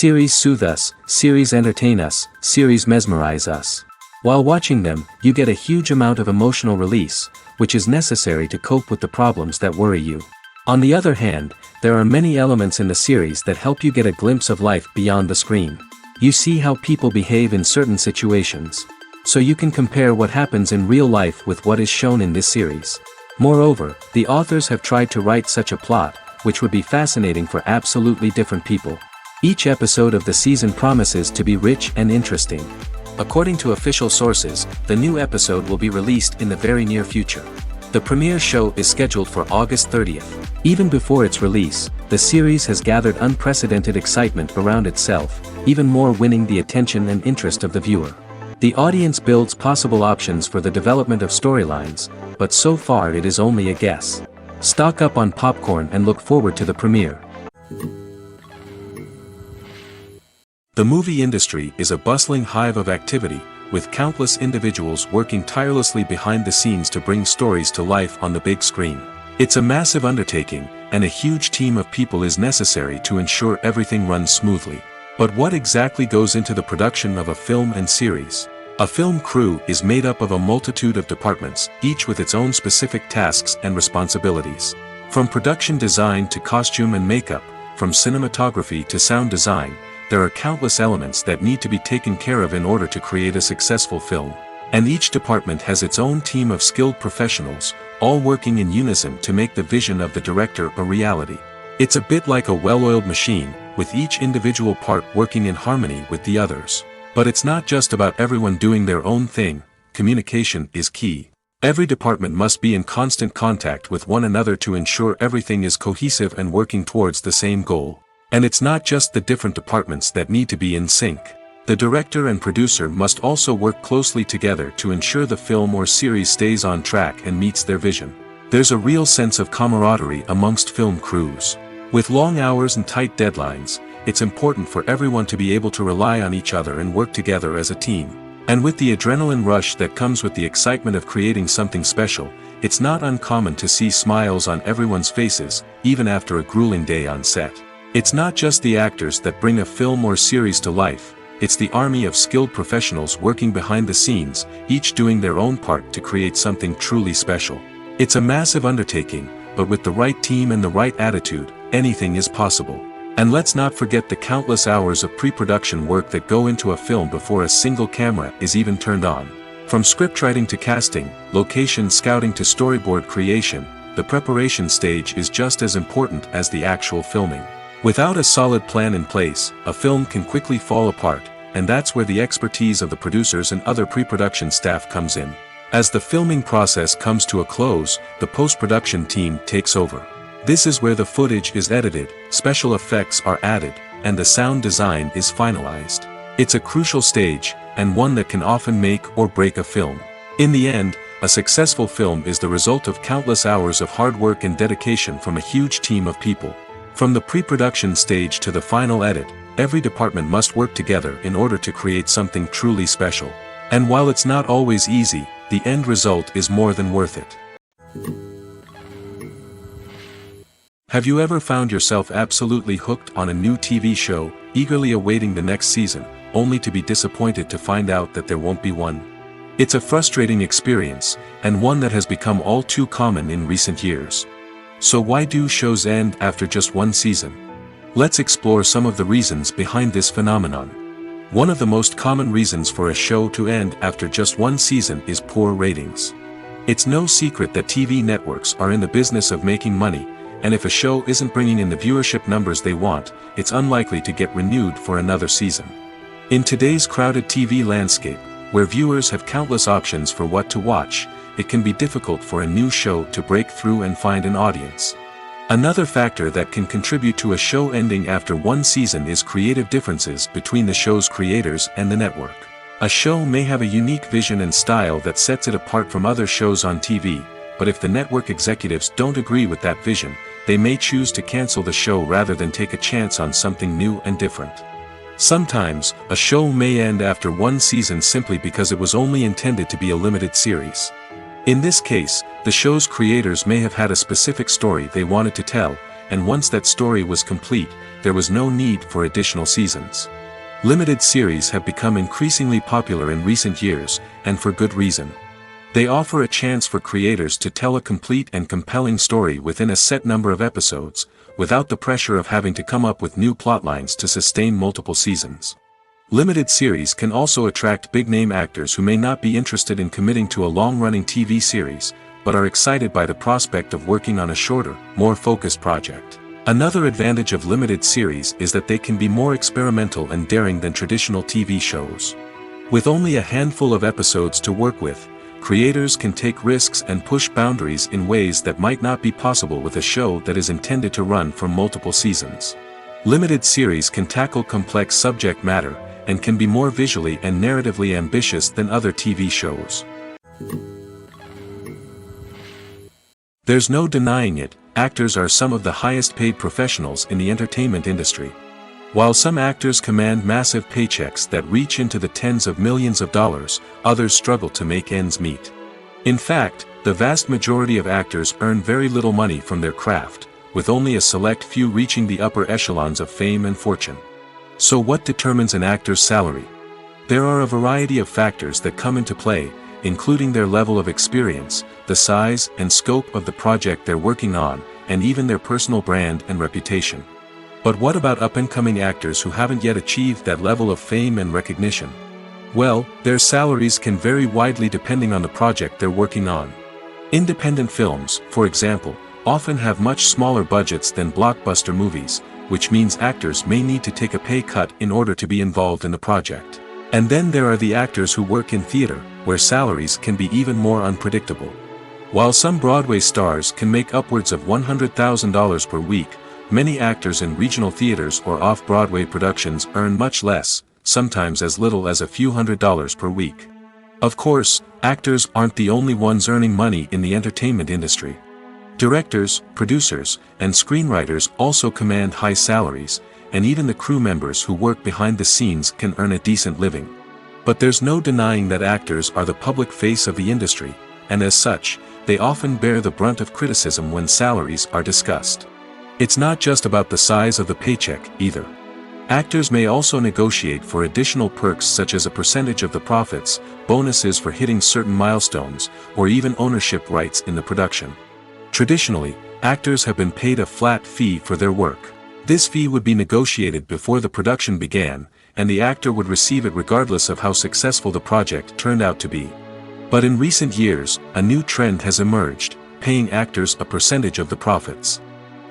Series soothe us, series entertain us, series mesmerize us. While watching them, you get a huge amount of emotional release, which is necessary to cope with the problems that worry you. On the other hand, there are many elements in the series that help you get a glimpse of life beyond the screen. You see how people behave in certain situations. So you can compare what happens in real life with what is shown in this series. Moreover, the authors have tried to write such a plot, which would be fascinating for absolutely different people. Each episode of the season promises to be rich and interesting. According to official sources, the new episode will be released in the very near future. The premiere show is scheduled for August 30th. Even before its release, the series has gathered unprecedented excitement around itself, even more winning the attention and interest of the viewer. The audience builds possible options for the development of storylines, but so far it is only a guess. Stock up on popcorn and look forward to the premiere. The movie industry is a bustling hive of activity, with countless individuals working tirelessly behind the scenes to bring stories to life on the big screen. It's a massive undertaking, and a huge team of people is necessary to ensure everything runs smoothly. But what exactly goes into the production of a film and series? A film crew is made up of a multitude of departments, each with its own specific tasks and responsibilities. From production design to costume and makeup, from cinematography to sound design, there are countless elements that need to be taken care of in order to create a successful film. And each department has its own team of skilled professionals, all working in unison to make the vision of the director a reality. It's a bit like a well-oiled machine, with each individual part working in harmony with the others. But it's not just about everyone doing their own thing, communication is key. Every department must be in constant contact with one another to ensure everything is cohesive and working towards the same goal. And it's not just the different departments that need to be in sync. The director and producer must also work closely together to ensure the film or series stays on track and meets their vision. There's a real sense of camaraderie amongst film crews. With long hours and tight deadlines, it's important for everyone to be able to rely on each other and work together as a team. And with the adrenaline rush that comes with the excitement of creating something special, it's not uncommon to see smiles on everyone's faces, even after a grueling day on set. It's not just the actors that bring a film or series to life, it's the army of skilled professionals working behind the scenes, each doing their own part to create something truly special. It's a massive undertaking, but with the right team and the right attitude, anything is possible. And let's not forget the countless hours of pre-production work that go into a film before a single camera is even turned on. From scriptwriting to casting, location scouting to storyboard creation, the preparation stage is just as important as the actual filming. Without a solid plan in place, a film can quickly fall apart, and that's where the expertise of the producers and other pre-production staff comes in. As the filming process comes to a close, the post-production team takes over. This is where the footage is edited, special effects are added, and the sound design is finalized. It's a crucial stage, and one that can often make or break a film. In the end, a successful film is the result of countless hours of hard work and dedication from a huge team of people. From the pre-production stage to the final edit, every department must work together in order to create something truly special. And while it's not always easy, the end result is more than worth it. Have you ever found yourself absolutely hooked on a new TV show, eagerly awaiting the next season, only to be disappointed to find out that there won't be one? It's a frustrating experience, and one that has become all too common in recent years. So why do shows end after just one season? Let's explore some of the reasons behind this phenomenon. One of the most common reasons for a show to end after just one season is poor ratings. It's no secret that TV networks are in the business of making money, and if a show isn't bringing in the viewership numbers they want, it's unlikely to get renewed for another season. In today's crowded TV landscape, where viewers have countless options for what to watch, it can be difficult for a new show to break through and find an audience. Another factor that can contribute to a show ending after one season is creative differences between the show's creators and the network. A show may have a unique vision and style that sets it apart from other shows on TV, but if the network executives don't agree with that vision, they may choose to cancel the show rather than take a chance on something new and different. Sometimes, a show may end after one season simply because it was only intended to be a limited series. In this case, the show's creators may have had a specific story they wanted to tell, and once that story was complete, there was no need for additional seasons. Limited series have become increasingly popular in recent years, and for good reason. They offer a chance for creators to tell a complete and compelling story within a set number of episodes, without the pressure of having to come up with new plotlines to sustain multiple seasons. Limited series can also attract big-name actors who may not be interested in committing to a long-running TV series, but are excited by the prospect of working on a shorter, more focused project. Another advantage of limited series is that they can be more experimental and daring than traditional TV shows. With only a handful of episodes to work with, creators can take risks and push boundaries in ways that might not be possible with a show that is intended to run for multiple seasons. Limited series can tackle complex subject matter, and can be more visually and narratively ambitious than other TV shows. There's no denying it, actors are some of the highest paid professionals in the entertainment industry. While some actors command massive paychecks that reach into the tens of millions of dollars, others struggle to make ends meet. In fact, the vast majority of actors earn very little money from their craft, with only a select few reaching the upper echelons of fame and fortune. So what determines an actor's salary? There are a variety of factors that come into play, including their level of experience, the size and scope of the project they're working on, and even their personal brand and reputation. But what about up-and-coming actors who haven't yet achieved that level of fame and recognition? Well, their salaries can vary widely depending on the project they're working on. Independent films, for example, often have much smaller budgets than blockbuster movies, which means actors may need to take a pay cut in order to be involved in the project. And then there are the actors who work in theater, where salaries can be even more unpredictable. While some Broadway stars can make upwards of $100,000 per week, many actors in regional theaters or off-Broadway productions earn much less, sometimes as little as a few $100s per week. Of course, actors aren't the only ones earning money in the entertainment industry. Directors, producers, and screenwriters also command high salaries, and even the crew members who work behind the scenes can earn a decent living. But there's no denying that actors are the public face of the industry, and as such, they often bear the brunt of criticism when salaries are discussed. It's not just about the size of the paycheck, either. Actors may also negotiate for additional perks such as a percentage of the profits, bonuses for hitting certain milestones, or even ownership rights in the production. Traditionally, actors have been paid a flat fee for their work. This fee would be negotiated before the production began, and the actor would receive it regardless of how successful the project turned out to be. But in recent years, a new trend has emerged, paying actors a percentage of the profits.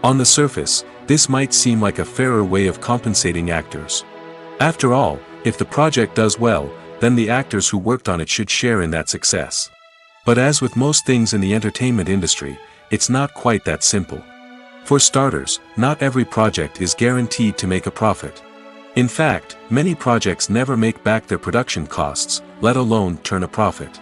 On the surface, this might seem like a fairer way of compensating actors. After all, if the project does well, then the actors who worked on it should share in that success. But as with most things in the entertainment industry, it's not quite that simple. For starters, not every project is guaranteed to make a profit. In fact, many projects never make back their production costs, let alone turn a profit.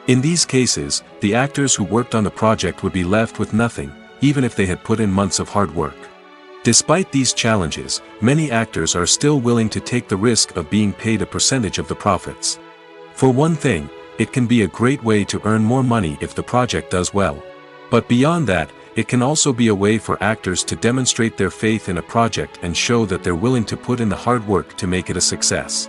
In these cases, the actors who worked on the project would be left with nothing, even if they had put in months of hard work. Despite these challenges, many actors are still willing to take the risk of being paid a percentage of the profits. For one thing, it can be a great way to earn more money if the project does well. But beyond that, it can also be a way for actors to demonstrate their faith in a project and show that they're willing to put in the hard work to make it a success.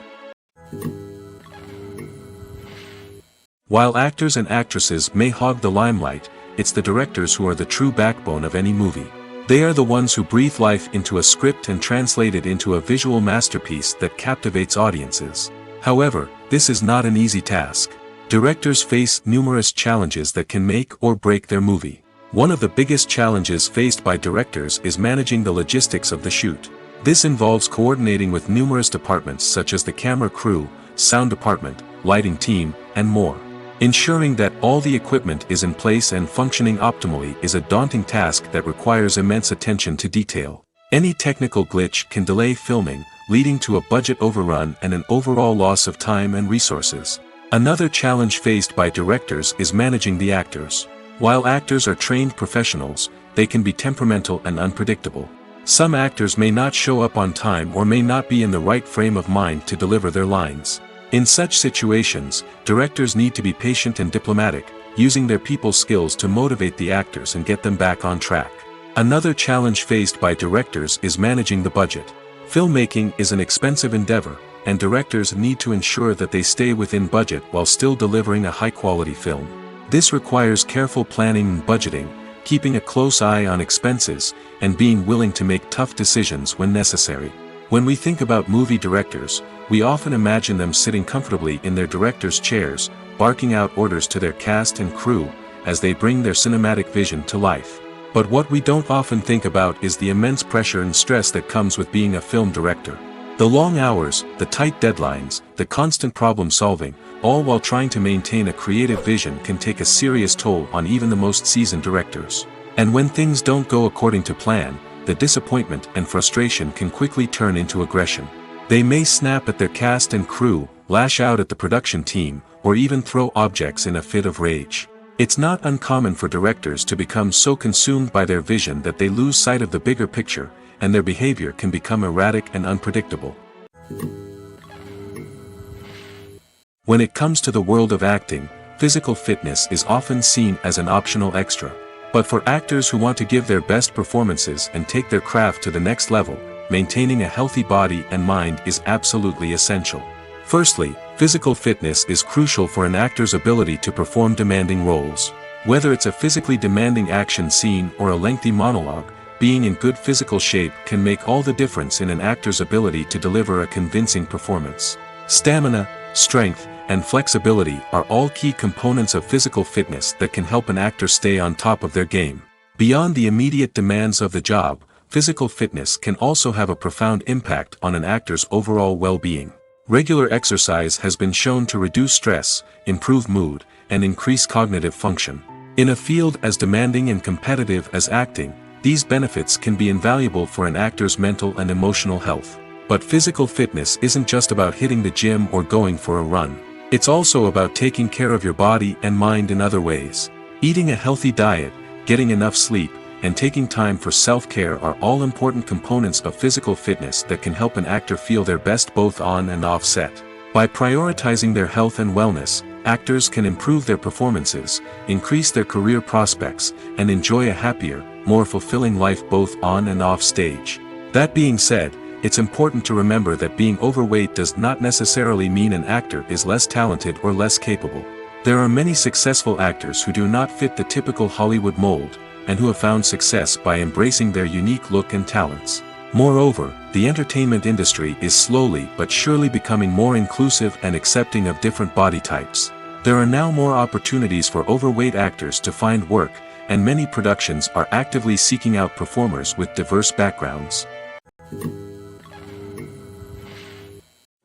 While actors and actresses may hog the limelight, it's the directors who are the true backbone of any movie. They are the ones who breathe life into a script and translate it into a visual masterpiece that captivates audiences. However, this is not an easy task. Directors face numerous challenges that can make or break their movie. One of the biggest challenges faced by directors is managing the logistics of the shoot. This involves coordinating with numerous departments such as the camera crew, sound department, lighting team, and more. Ensuring that all the equipment is in place and functioning optimally is a daunting task that requires immense attention to detail. Any technical glitch can delay filming, leading to a budget overrun and an overall loss of time and resources. Another challenge faced by directors is managing the actors. While actors are trained professionals, they can be temperamental and unpredictable. Some actors may not show up on time or may not be in the right frame of mind to deliver their lines. In such situations, directors need to be patient and diplomatic, using their people skills to motivate the actors and get them back on track. Another challenge faced by directors is managing the budget. Filmmaking is an expensive endeavor, and directors need to ensure that they stay within budget while still delivering a high-quality film. This requires careful planning and budgeting, keeping a close eye on expenses, and being willing to make tough decisions when necessary. When we think about movie directors, we often imagine them sitting comfortably in their director's chairs, barking out orders to their cast and crew, as they bring their cinematic vision to life. But what we don't often think about is the immense pressure and stress that comes with being a film director. The long hours, the tight deadlines, the constant problem solving, all while trying to maintain a creative vision can take a serious toll on even the most seasoned directors. And when things don't go according to plan, the disappointment and frustration can quickly turn into aggression. They may snap at their cast and crew, lash out at the production team, or even throw objects in a fit of rage. It's not uncommon for directors to become so consumed by their vision that they lose sight of the bigger picture, and their behavior can become erratic and unpredictable. When it comes to the world of acting, physical fitness is often seen as an optional extra. But for actors who want to give their best performances and take their craft to the next level, maintaining a healthy body and mind is absolutely essential. Firstly, physical fitness is crucial for an actor's ability to perform demanding roles. Whether it's a physically demanding action scene or a lengthy monologue, being in good physical shape can make all the difference in an actor's ability to deliver a convincing performance. Stamina, strength, and flexibility are all key components of physical fitness that can help an actor stay on top of their game. Beyond the immediate demands of the job, physical fitness can also have a profound impact on an actor's overall well-being. Regular exercise has been shown to reduce stress, improve mood, and increase cognitive function. In a field as demanding and competitive as acting, these benefits can be invaluable for an actor's mental and emotional health. But physical fitness isn't just about hitting the gym or going for a run. It's also about taking care of your body and mind in other ways. Eating a healthy diet, getting enough sleep, and taking time for self-care are all important components of physical fitness that can help an actor feel their best both on and off set. By prioritizing their health and wellness, actors can improve their performances, increase their career prospects, and enjoy a happier, more fulfilling life both on and off stage. That being said, it's important to remember that being overweight does not necessarily mean an actor is less talented or less capable. There are many successful actors who do not fit the typical Hollywood mold, and who have found success by embracing their unique look and talents. Moreover, the entertainment industry is slowly but surely becoming more inclusive and accepting of different body types. There are now more opportunities for overweight actors to find work, and many productions are actively seeking out performers with diverse backgrounds.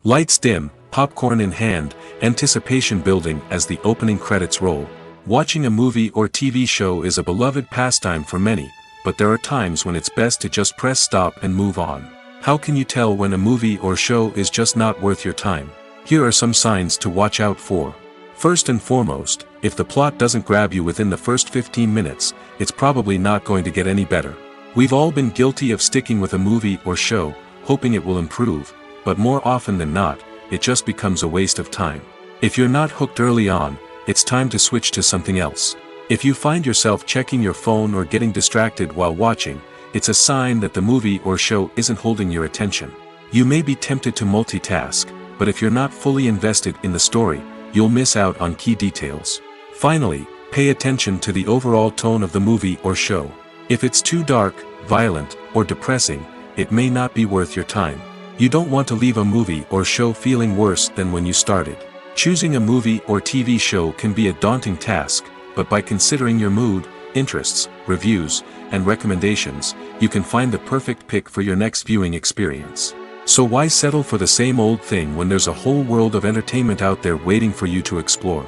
Lights dim, popcorn in hand, anticipation building as the opening credits roll. Watching a movie or TV show is a beloved pastime for many, but there are times when it's best to just press stop and move on. How can you tell when a movie or show is just not worth your time? Here are some signs to watch out for. First and foremost, if the plot doesn't grab you within the first 15 minutes, it's probably not going to get any better. We've all been guilty of sticking with a movie or show, hoping it will improve, but more often than not, it just becomes a waste of time. If you're not hooked early on, it's time to switch to something else. If you find yourself checking your phone or getting distracted while watching, it's a sign that the movie or show isn't holding your attention. You may be tempted to multitask, but if you're not fully invested in the story, you'll miss out on key details. Finally, pay attention to the overall tone of the movie or show. If it's too dark, violent, or depressing, it may not be worth your time. You don't want to leave a movie or show feeling worse than when you started. Choosing a movie or TV show can be a daunting task, but by considering your mood, interests, reviews, and recommendations, you can find the perfect pick for your next viewing experience. So why settle for the same old thing when there's a whole world of entertainment out there waiting for you to explore?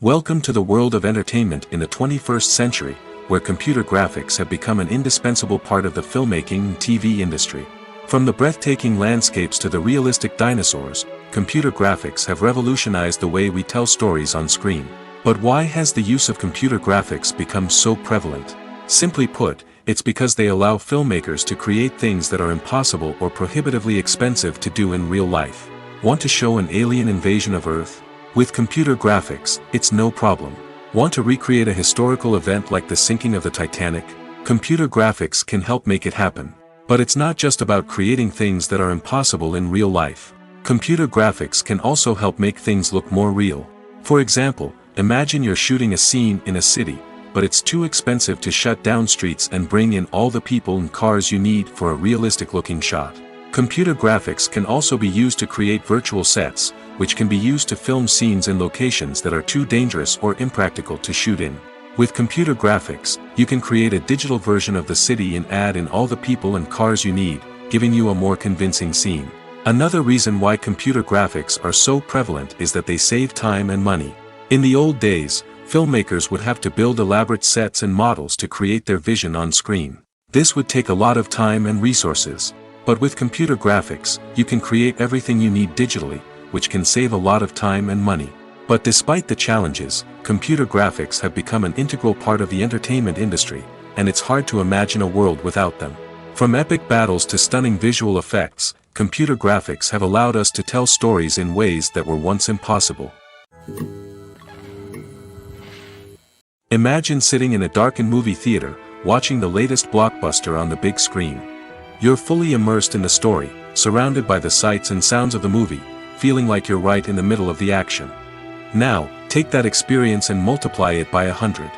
Welcome to the world of entertainment in the 21st century, where computer graphics have become an indispensable part of the filmmaking and TV industry. From the breathtaking landscapes to the realistic dinosaurs, computer graphics have revolutionized the way we tell stories on screen. But why has the use of computer graphics become so prevalent? Simply put, it's because they allow filmmakers to create things that are impossible or prohibitively expensive to do in real life. Want to show an alien invasion of Earth? With computer graphics, it's no problem. Want to recreate a historical event like the sinking of the Titanic? Computer graphics can help make it happen. But it's not just about creating things that are impossible in real life. Computer graphics can also help make things look more real. For example, imagine you're shooting a scene in a city, but it's too expensive to shut down streets and bring in all the people and cars you need for a realistic-looking shot. Computer graphics can also be used to create virtual sets, which can be used to film scenes in locations that are too dangerous or impractical to shoot in. With computer graphics, you can create a digital version of the city and add in all the people and cars you need, giving you a more convincing scene. Another reason why computer graphics are so prevalent is that they save time and money. In the old days, filmmakers would have to build elaborate sets and models to create their vision on screen. This would take a lot of time and resources. But with computer graphics, you can create everything you need digitally, which can save a lot of time and money. But despite the challenges, computer graphics have become an integral part of the entertainment industry, and it's hard to imagine a world without them. From epic battles to stunning visual effects, computer graphics have allowed us to tell stories in ways that were once impossible. Imagine sitting in a darkened movie theater, watching the latest blockbuster on the big screen. You're fully immersed in the story, surrounded by the sights and sounds of the movie, feeling like you're right in the middle of the action. Now, take that experience and multiply it by 100.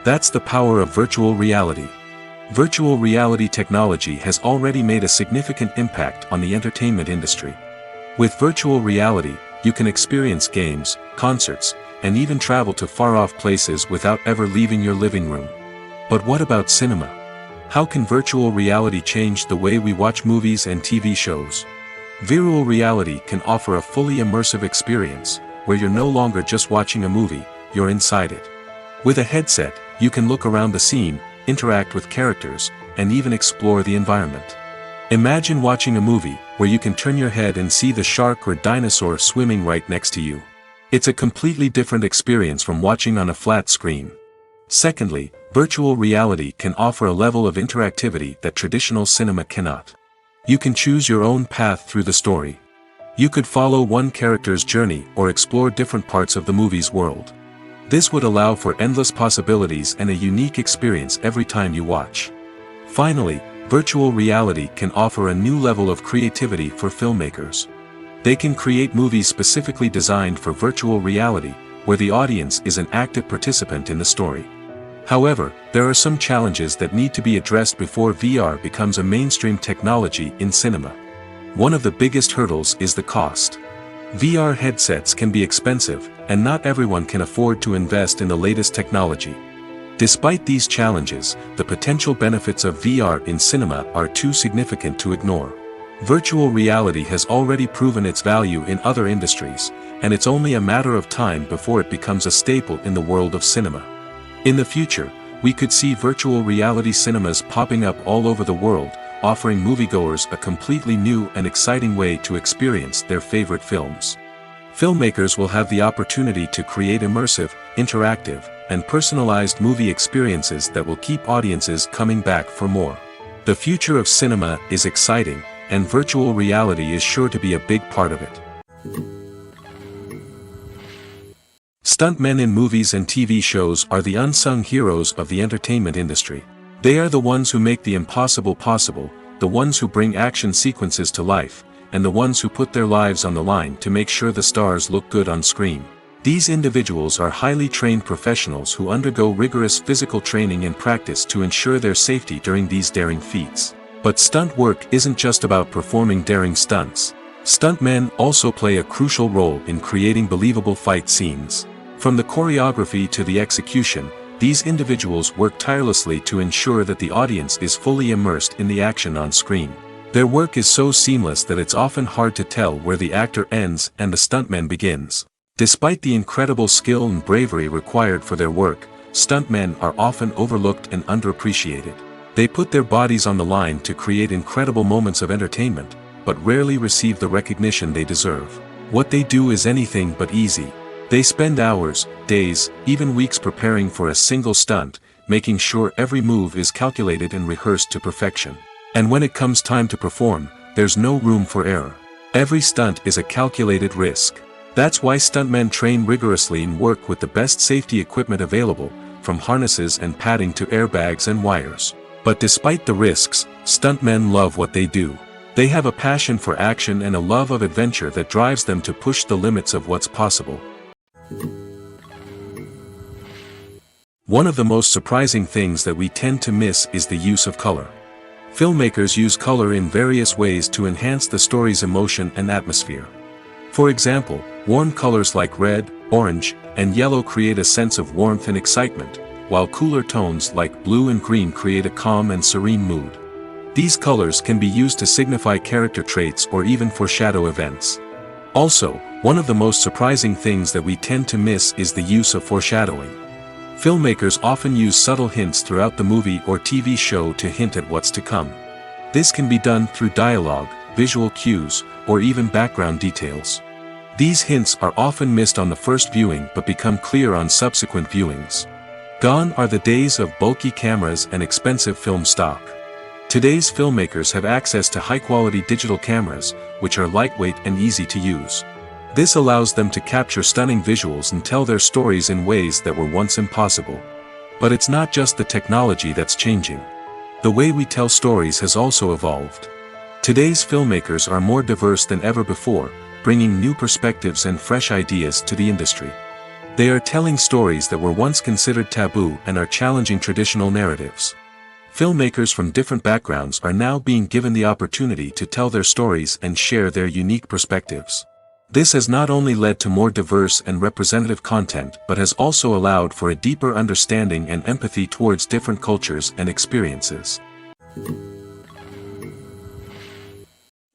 That's the power of virtual reality. Virtual reality technology has already made a significant impact on the entertainment industry. With virtual reality, you can experience games, concerts, and even travel to far-off places without ever leaving your living room. But what about cinema? How can virtual reality change the way we watch movies and TV shows? Virtual reality can offer a fully immersive experience, where you're no longer just watching a movie, you're inside it. With a headset, you can look around the scene, interact with characters, and even explore the environment. Imagine watching a movie, where you can turn your head and see the shark or dinosaur swimming right next to you. It's a completely different experience from watching on a flat screen. Secondly, virtual reality can offer a level of interactivity that traditional cinema cannot. You can choose your own path through the story. You could follow one character's journey or explore different parts of the movie's world. This would allow for endless possibilities and a unique experience every time you watch. Finally, virtual reality can offer a new level of creativity for filmmakers. They can create movies specifically designed for virtual reality, where the audience is an active participant in the story. However, there are some challenges that need to be addressed before VR becomes a mainstream technology in cinema. One of the biggest hurdles is the cost. VR headsets can be expensive, and not everyone can afford to invest in the latest technology. Despite these challenges, the potential benefits of VR in cinema are too significant to ignore. Virtual reality has already proven its value in other industries, and it's only a matter of time before it becomes a staple in the world of cinema. In the future, we could see virtual reality cinemas popping up all over the world, offering moviegoers a completely new and exciting way to experience their favorite films. Filmmakers will have the opportunity to create immersive, interactive, and personalized movie experiences that will keep audiences coming back for more. The future of cinema is exciting, and virtual reality is sure to be a big part of it. Stuntmen in movies and TV shows are the unsung heroes of the entertainment industry. They are the ones who make the impossible possible, the ones who bring action sequences to life, and the ones who put their lives on the line to make sure the stars look good on screen. These individuals are highly trained professionals who undergo rigorous physical training and practice to ensure their safety during these daring feats. But stunt work isn't just about performing daring stunts. Stuntmen also play a crucial role in creating believable fight scenes. From the choreography to the execution, these individuals work tirelessly to ensure that the audience is fully immersed in the action on screen. Their work is so seamless that it's often hard to tell where the actor ends and the stuntman begins. Despite the incredible skill and bravery required for their work, stuntmen are often overlooked and underappreciated. They put their bodies on the line to create incredible moments of entertainment, but rarely receive the recognition they deserve. What they do is anything but easy. They spend hours, days, even weeks preparing for a single stunt, making sure every move is calculated and rehearsed to perfection. And when it comes time to perform, there's no room for error. Every stunt is a calculated risk. That's why stuntmen train rigorously and work with the best safety equipment available, from harnesses and padding to airbags and wires. But despite the risks, stuntmen love what they do. They have a passion for action and a love of adventure that drives them to push the limits of what's possible. One of the most surprising things that we tend to miss is the use of color. Filmmakers use color in various ways to enhance the story's emotion and atmosphere. For example, warm colors like red, orange, and yellow create a sense of warmth and excitement, while cooler tones like blue and green create a calm and serene mood. These colors can be used to signify character traits or even foreshadow events. Also, one of the most surprising things that we tend to miss is the use of foreshadowing. Filmmakers often use subtle hints throughout the movie or TV show to hint at what's to come. This can be done through dialogue, visual cues, or even background details. These hints are often missed on the first viewing but become clear on subsequent viewings. Gone are the days of bulky cameras and expensive film stock. Today's filmmakers have access to high-quality digital cameras, which are lightweight and easy to use. This allows them to capture stunning visuals and tell their stories in ways that were once impossible. But it's not just the technology that's changing. The way we tell stories has also evolved. Today's filmmakers are more diverse than ever before, bringing new perspectives and fresh ideas to the industry. They are telling stories that were once considered taboo and are challenging traditional narratives. Filmmakers from different backgrounds are now being given the opportunity to tell their stories and share their unique perspectives. This has not only led to more diverse and representative content but has also allowed for a deeper understanding and empathy towards different cultures and experiences.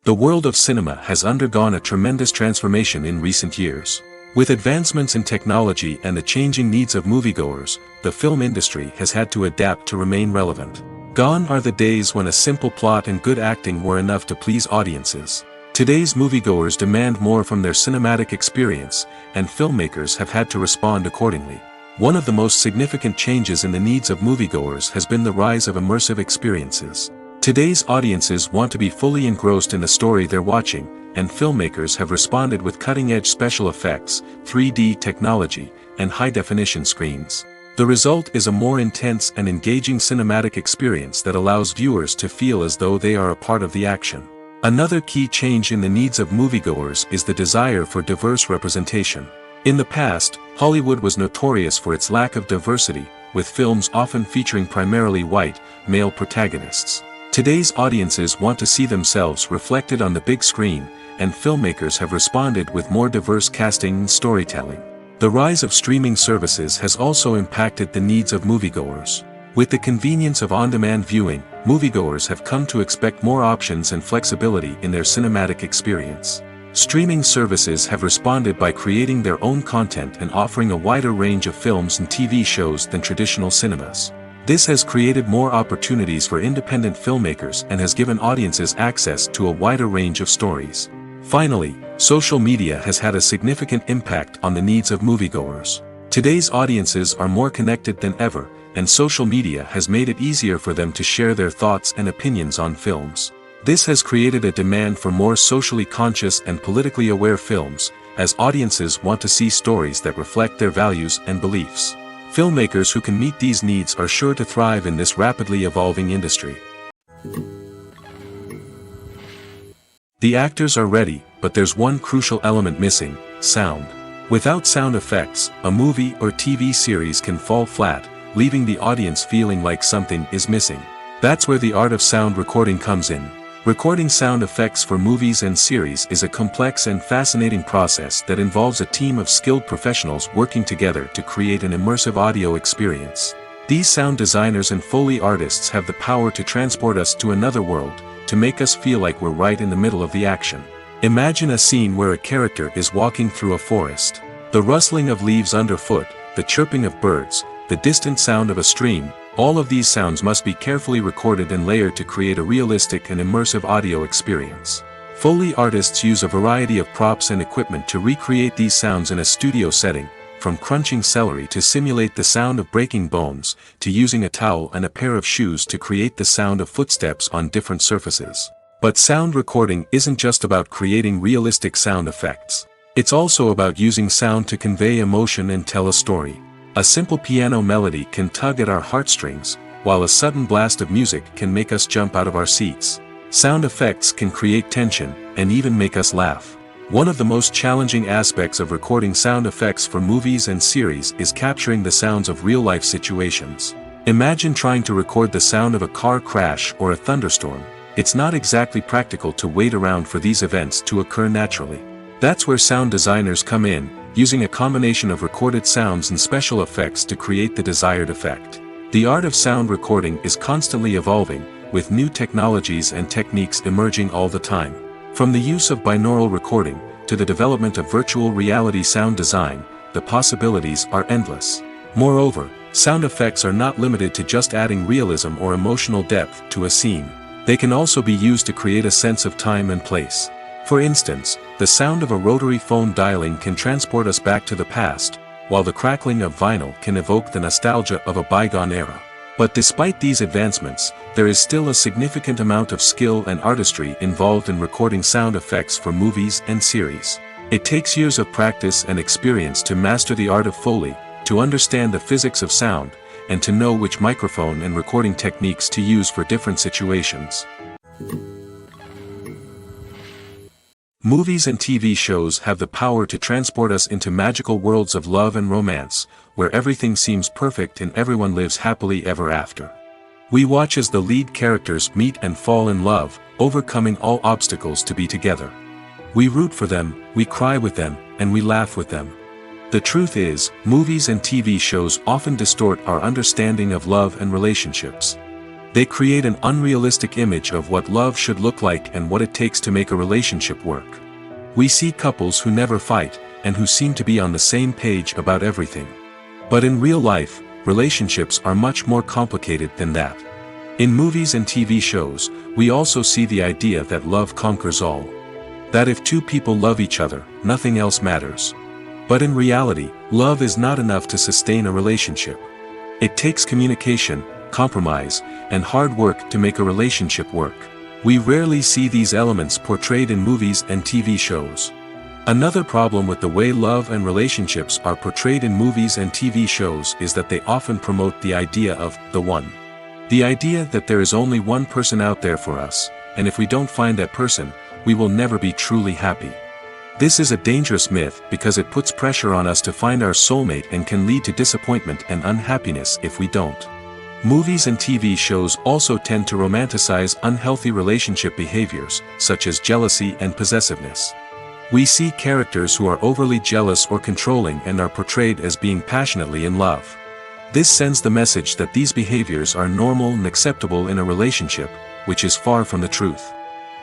The world of cinema has undergone a tremendous transformation in recent years. With advancements in technology and the changing needs of moviegoers, the film industry has had to adapt to remain relevant. Gone are the days when a simple plot and good acting were enough to please audiences. Today's moviegoers demand more from their cinematic experience, and filmmakers have had to respond accordingly. One of the most significant changes in the needs of moviegoers has been the rise of immersive experiences. Today's audiences want to be fully engrossed in the story they're watching, and filmmakers have responded with cutting-edge special effects, 3D technology, and high-definition screens. The result is a more intense and engaging cinematic experience that allows viewers to feel as though they are a part of the action. Another key change in the needs of moviegoers is the desire for diverse representation. In the past, Hollywood was notorious for its lack of diversity, with films often featuring primarily white, male protagonists. Today's audiences want to see themselves reflected on the big screen, and filmmakers have responded with more diverse casting and storytelling. The rise of streaming services has also impacted the needs of moviegoers. With the convenience of on-demand viewing, moviegoers have come to expect more options and flexibility in their cinematic experience. Streaming services have responded by creating their own content and offering a wider range of films and TV shows than traditional cinemas. This has created more opportunities for independent filmmakers and has given audiences access to a wider range of stories. Finally, social media has had a significant impact on the needs of moviegoers. Today's audiences are more connected than ever, and social media has made it easier for them to share their thoughts and opinions on films. This has created a demand for more socially conscious and politically aware films, as audiences want to see stories that reflect their values and beliefs. Filmmakers who can meet these needs are sure to thrive in this rapidly evolving industry. The actors are ready, but there's one crucial element missing: sound. Without sound effects, a movie or TV series can fall flat, leaving the audience feeling like something is missing. That's where the art of sound recording comes in. Recording sound effects for movies and series is a complex and fascinating process that involves a team of skilled professionals working together to create an immersive audio experience. These sound designers and Foley artists have the power to transport us to another world, to make us feel like we're right in the middle of the action. Imagine a scene where a character is walking through a forest. The rustling of leaves underfoot, the chirping of birds, the distant sound of a stream, all of these sounds must be carefully recorded and layered to create a realistic and immersive audio experience. Foley artists use a variety of props and equipment to recreate these sounds in a studio setting, from crunching celery to simulate the sound of breaking bones, to using a towel and a pair of shoes to create the sound of footsteps on different surfaces. But sound recording isn't just about creating realistic sound effects. It's also about using sound to convey emotion and tell a story. A simple piano melody can tug at our heartstrings, while a sudden blast of music can make us jump out of our seats. Sound effects can create tension, and even make us laugh. One of the most challenging aspects of recording sound effects for movies and series is capturing the sounds of real-life situations. Imagine trying to record the sound of a car crash or a thunderstorm. It's not exactly practical to wait around for these events to occur naturally. That's where sound designers come in, using a combination of recorded sounds and special effects to create the desired effect. The art of sound recording is constantly evolving, with new technologies and techniques emerging all the time. From the use of binaural recording, to the development of virtual reality sound design, the possibilities are endless. Moreover, sound effects are not limited to just adding realism or emotional depth to a scene. They can also be used to create a sense of time and place. For instance, the sound of a rotary phone dialing can transport us back to the past, while the crackling of vinyl can evoke the nostalgia of a bygone era. But despite these advancements, there is still a significant amount of skill and artistry involved in recording sound effects for movies and series. It takes years of practice and experience to master the art of Foley, to understand the physics of sound, and to know which microphone and recording techniques to use for different situations. Movies and TV shows have the power to transport us into magical worlds of love and romance, where everything seems perfect and everyone lives happily ever after. We watch as the lead characters meet and fall in love, overcoming all obstacles to be together. We root for them, we cry with them, and we laugh with them. The truth is, movies and TV shows often distort our understanding of love and relationships. They create an unrealistic image of what love should look like and what it takes to make a relationship work. We see couples who never fight, and who seem to be on the same page about everything. But in real life, relationships are much more complicated than that. In movies and TV shows, we also see the idea that love conquers all. That if two people love each other, nothing else matters. But in reality, love is not enough to sustain a relationship. It takes communication, compromise, and hard work to make a relationship work. We rarely see these elements portrayed in movies and TV shows. Another problem with the way love and relationships are portrayed in movies and TV shows is that they often promote the idea of the one. The idea that there is only one person out there for us, and if we don't find that person, we will never be truly happy. This is a dangerous myth because it puts pressure on us to find our soulmate and can lead to disappointment and unhappiness if we don't. Movies and TV shows also tend to romanticize unhealthy relationship behaviors, such as jealousy and possessiveness. We see characters who are overly jealous or controlling and are portrayed as being passionately in love. This sends the message that these behaviors are normal and acceptable in a relationship, which is far from the truth.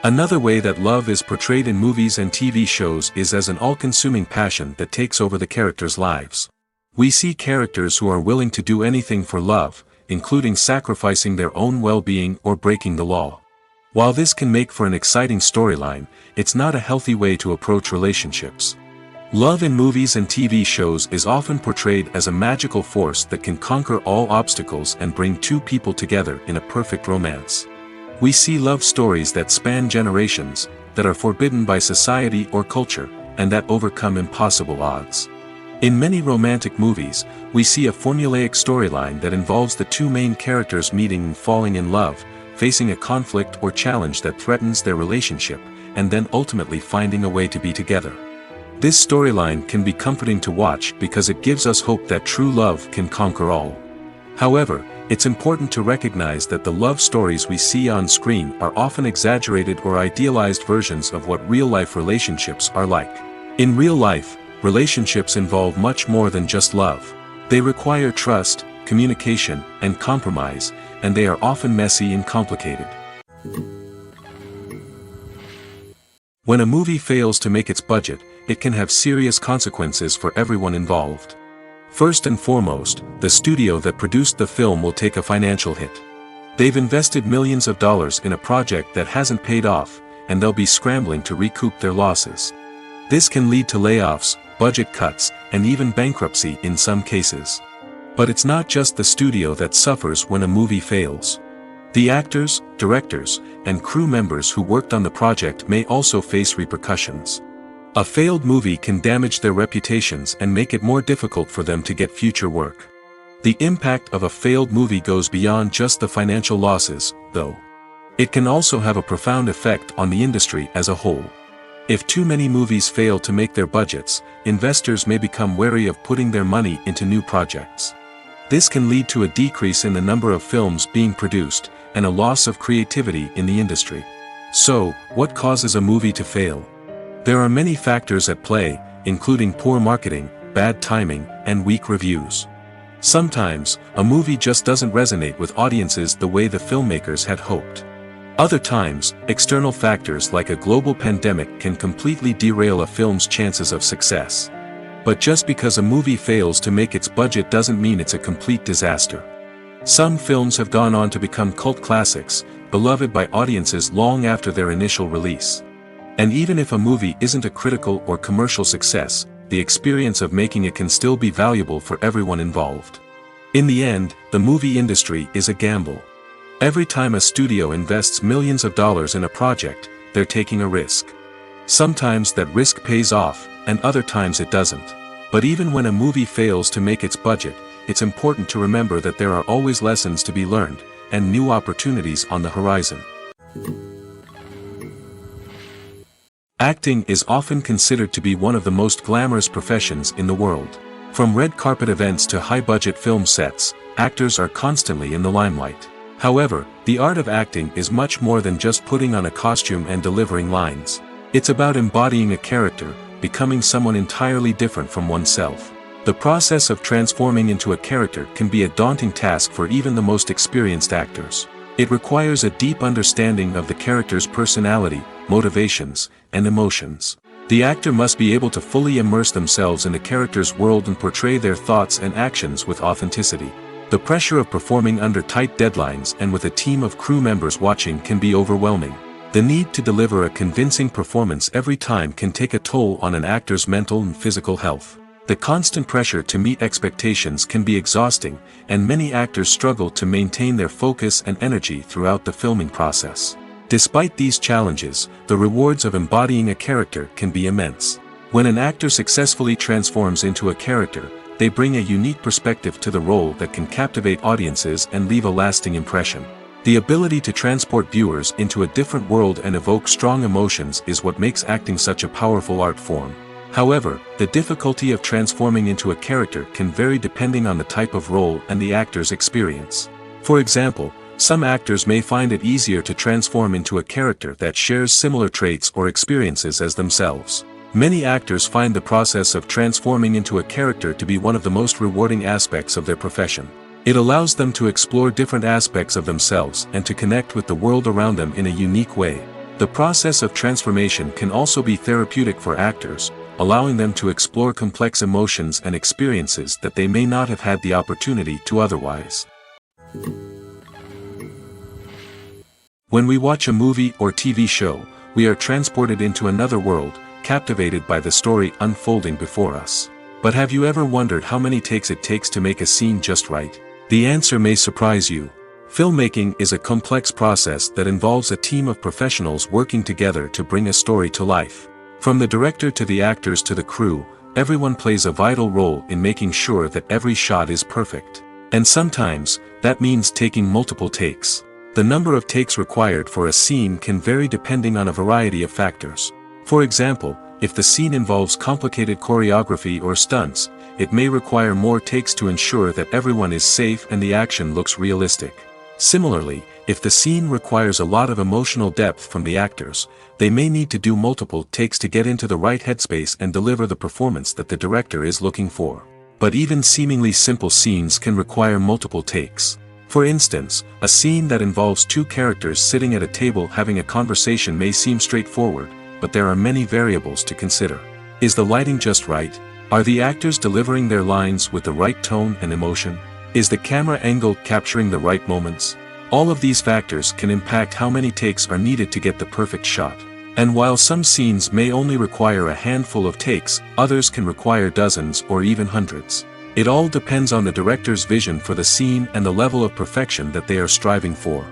Another way that love is portrayed in movies and TV shows is as an all-consuming passion that takes over the characters' lives. We see characters who are willing to do anything for love, including sacrificing their own well-being or breaking the law. While this can make for an exciting storyline, it's not a healthy way to approach relationships. Love in movies and TV shows is often portrayed as a magical force that can conquer all obstacles and bring two people together in a perfect romance. We see love stories that span generations, that are forbidden by society or culture, and that overcome impossible odds. In many romantic movies, we see a formulaic storyline that involves the two main characters meeting and falling in love, facing a conflict or challenge that threatens their relationship, and then ultimately finding a way to be together. This storyline can be comforting to watch because it gives us hope that true love can conquer all. However, it's important to recognize that the love stories we see on screen are often exaggerated or idealized versions of what real-life relationships are like. In real life, relationships involve much more than just love. They require trust, communication, and compromise, and they are often messy and complicated. When a movie fails to make its budget, it can have serious consequences for everyone involved. First and foremost, the studio that produced the film will take a financial hit. They've invested millions of dollars in a project that hasn't paid off, and they'll be scrambling to recoup their losses. This can lead to layoffs, budget cuts, and even bankruptcy in some cases. But it's not just the studio that suffers when a movie fails. The actors, directors, and crew members who worked on the project may also face repercussions. A failed movie can damage their reputations and make it more difficult for them to get future work. The impact of a failed movie goes beyond just the financial losses, though. It can also have a profound effect on the industry as a whole. If too many movies fail to make their budgets, investors may become wary of putting their money into new projects. This can lead to a decrease in the number of films being produced, and a loss of creativity in the industry. So, what causes a movie to fail? There are many factors at play, including poor marketing, bad timing, and weak reviews. Sometimes, a movie just doesn't resonate with audiences the way the filmmakers had hoped. Other times, external factors like a global pandemic can completely derail a film's chances of success. But just because a movie fails to make its budget doesn't mean it's a complete disaster. Some films have gone on to become cult classics, beloved by audiences long after their initial release. And even if a movie isn't a critical or commercial success, the experience of making it can still be valuable for everyone involved. In the end, the movie industry is a gamble. Every time a studio invests millions of dollars in a project, they're taking a risk. Sometimes that risk pays off, and other times it doesn't. But even when a movie fails to make its budget, it's important to remember that there are always lessons to be learned, and new opportunities on the horizon. Acting is often considered to be one of the most glamorous professions in the world. From red carpet events to high-budget film sets, actors are constantly in the limelight. However, the art of acting is much more than just putting on a costume and delivering lines. It's about embodying a character, becoming someone entirely different from oneself. The process of transforming into a character can be a daunting task for even the most experienced actors. It requires a deep understanding of the character's personality, motivations, and emotions. The actor must be able to fully immerse themselves in the character's world and portray their thoughts and actions with authenticity. The pressure of performing under tight deadlines and with a team of crew members watching can be overwhelming. The need to deliver a convincing performance every time can take a toll on an actor's mental and physical health. The constant pressure to meet expectations can be exhausting, and many actors struggle to maintain their focus and energy throughout the filming process. Despite these challenges, the rewards of embodying a character can be immense. When an actor successfully transforms into a character, they bring a unique perspective to the role that can captivate audiences and leave a lasting impression. The ability to transport viewers into a different world and evoke strong emotions is what makes acting such a powerful art form. However, the difficulty of transforming into a character can vary depending on the type of role and the actor's experience. For example, some actors may find it easier to transform into a character that shares similar traits or experiences as themselves. Many actors find the process of transforming into a character to be one of the most rewarding aspects of their profession. It allows them to explore different aspects of themselves and to connect with the world around them in a unique way. The process of transformation can also be therapeutic for actors, allowing them to explore complex emotions and experiences that they may not have had the opportunity to otherwise. When we watch a movie or TV show, we are transported into another world, captivated by the story unfolding before us. But have you ever wondered how many takes it takes to make a scene just right? The answer may surprise you. Filmmaking is a complex process that involves a team of professionals working together to bring a story to life. From the director to the actors to the crew, everyone plays a vital role in making sure that every shot is perfect. And sometimes, that means taking multiple takes. The number of takes required for a scene can vary depending on a variety of factors. For example, if the scene involves complicated choreography or stunts, it may require more takes to ensure that everyone is safe and the action looks realistic. Similarly, if the scene requires a lot of emotional depth from the actors, they may need to do multiple takes to get into the right headspace and deliver the performance that the director is looking for. But even seemingly simple scenes can require multiple takes. For instance, a scene that involves two characters sitting at a table having a conversation may seem straightforward, but there are many variables to consider. Is the lighting just right? Are the actors delivering their lines with the right tone and emotion? Is the camera angle capturing the right moments? All of these factors can impact how many takes are needed to get the perfect shot. And while some scenes may only require a handful of takes, others can require dozens or even hundreds. It all depends on the director's vision for the scene and the level of perfection that they are striving for.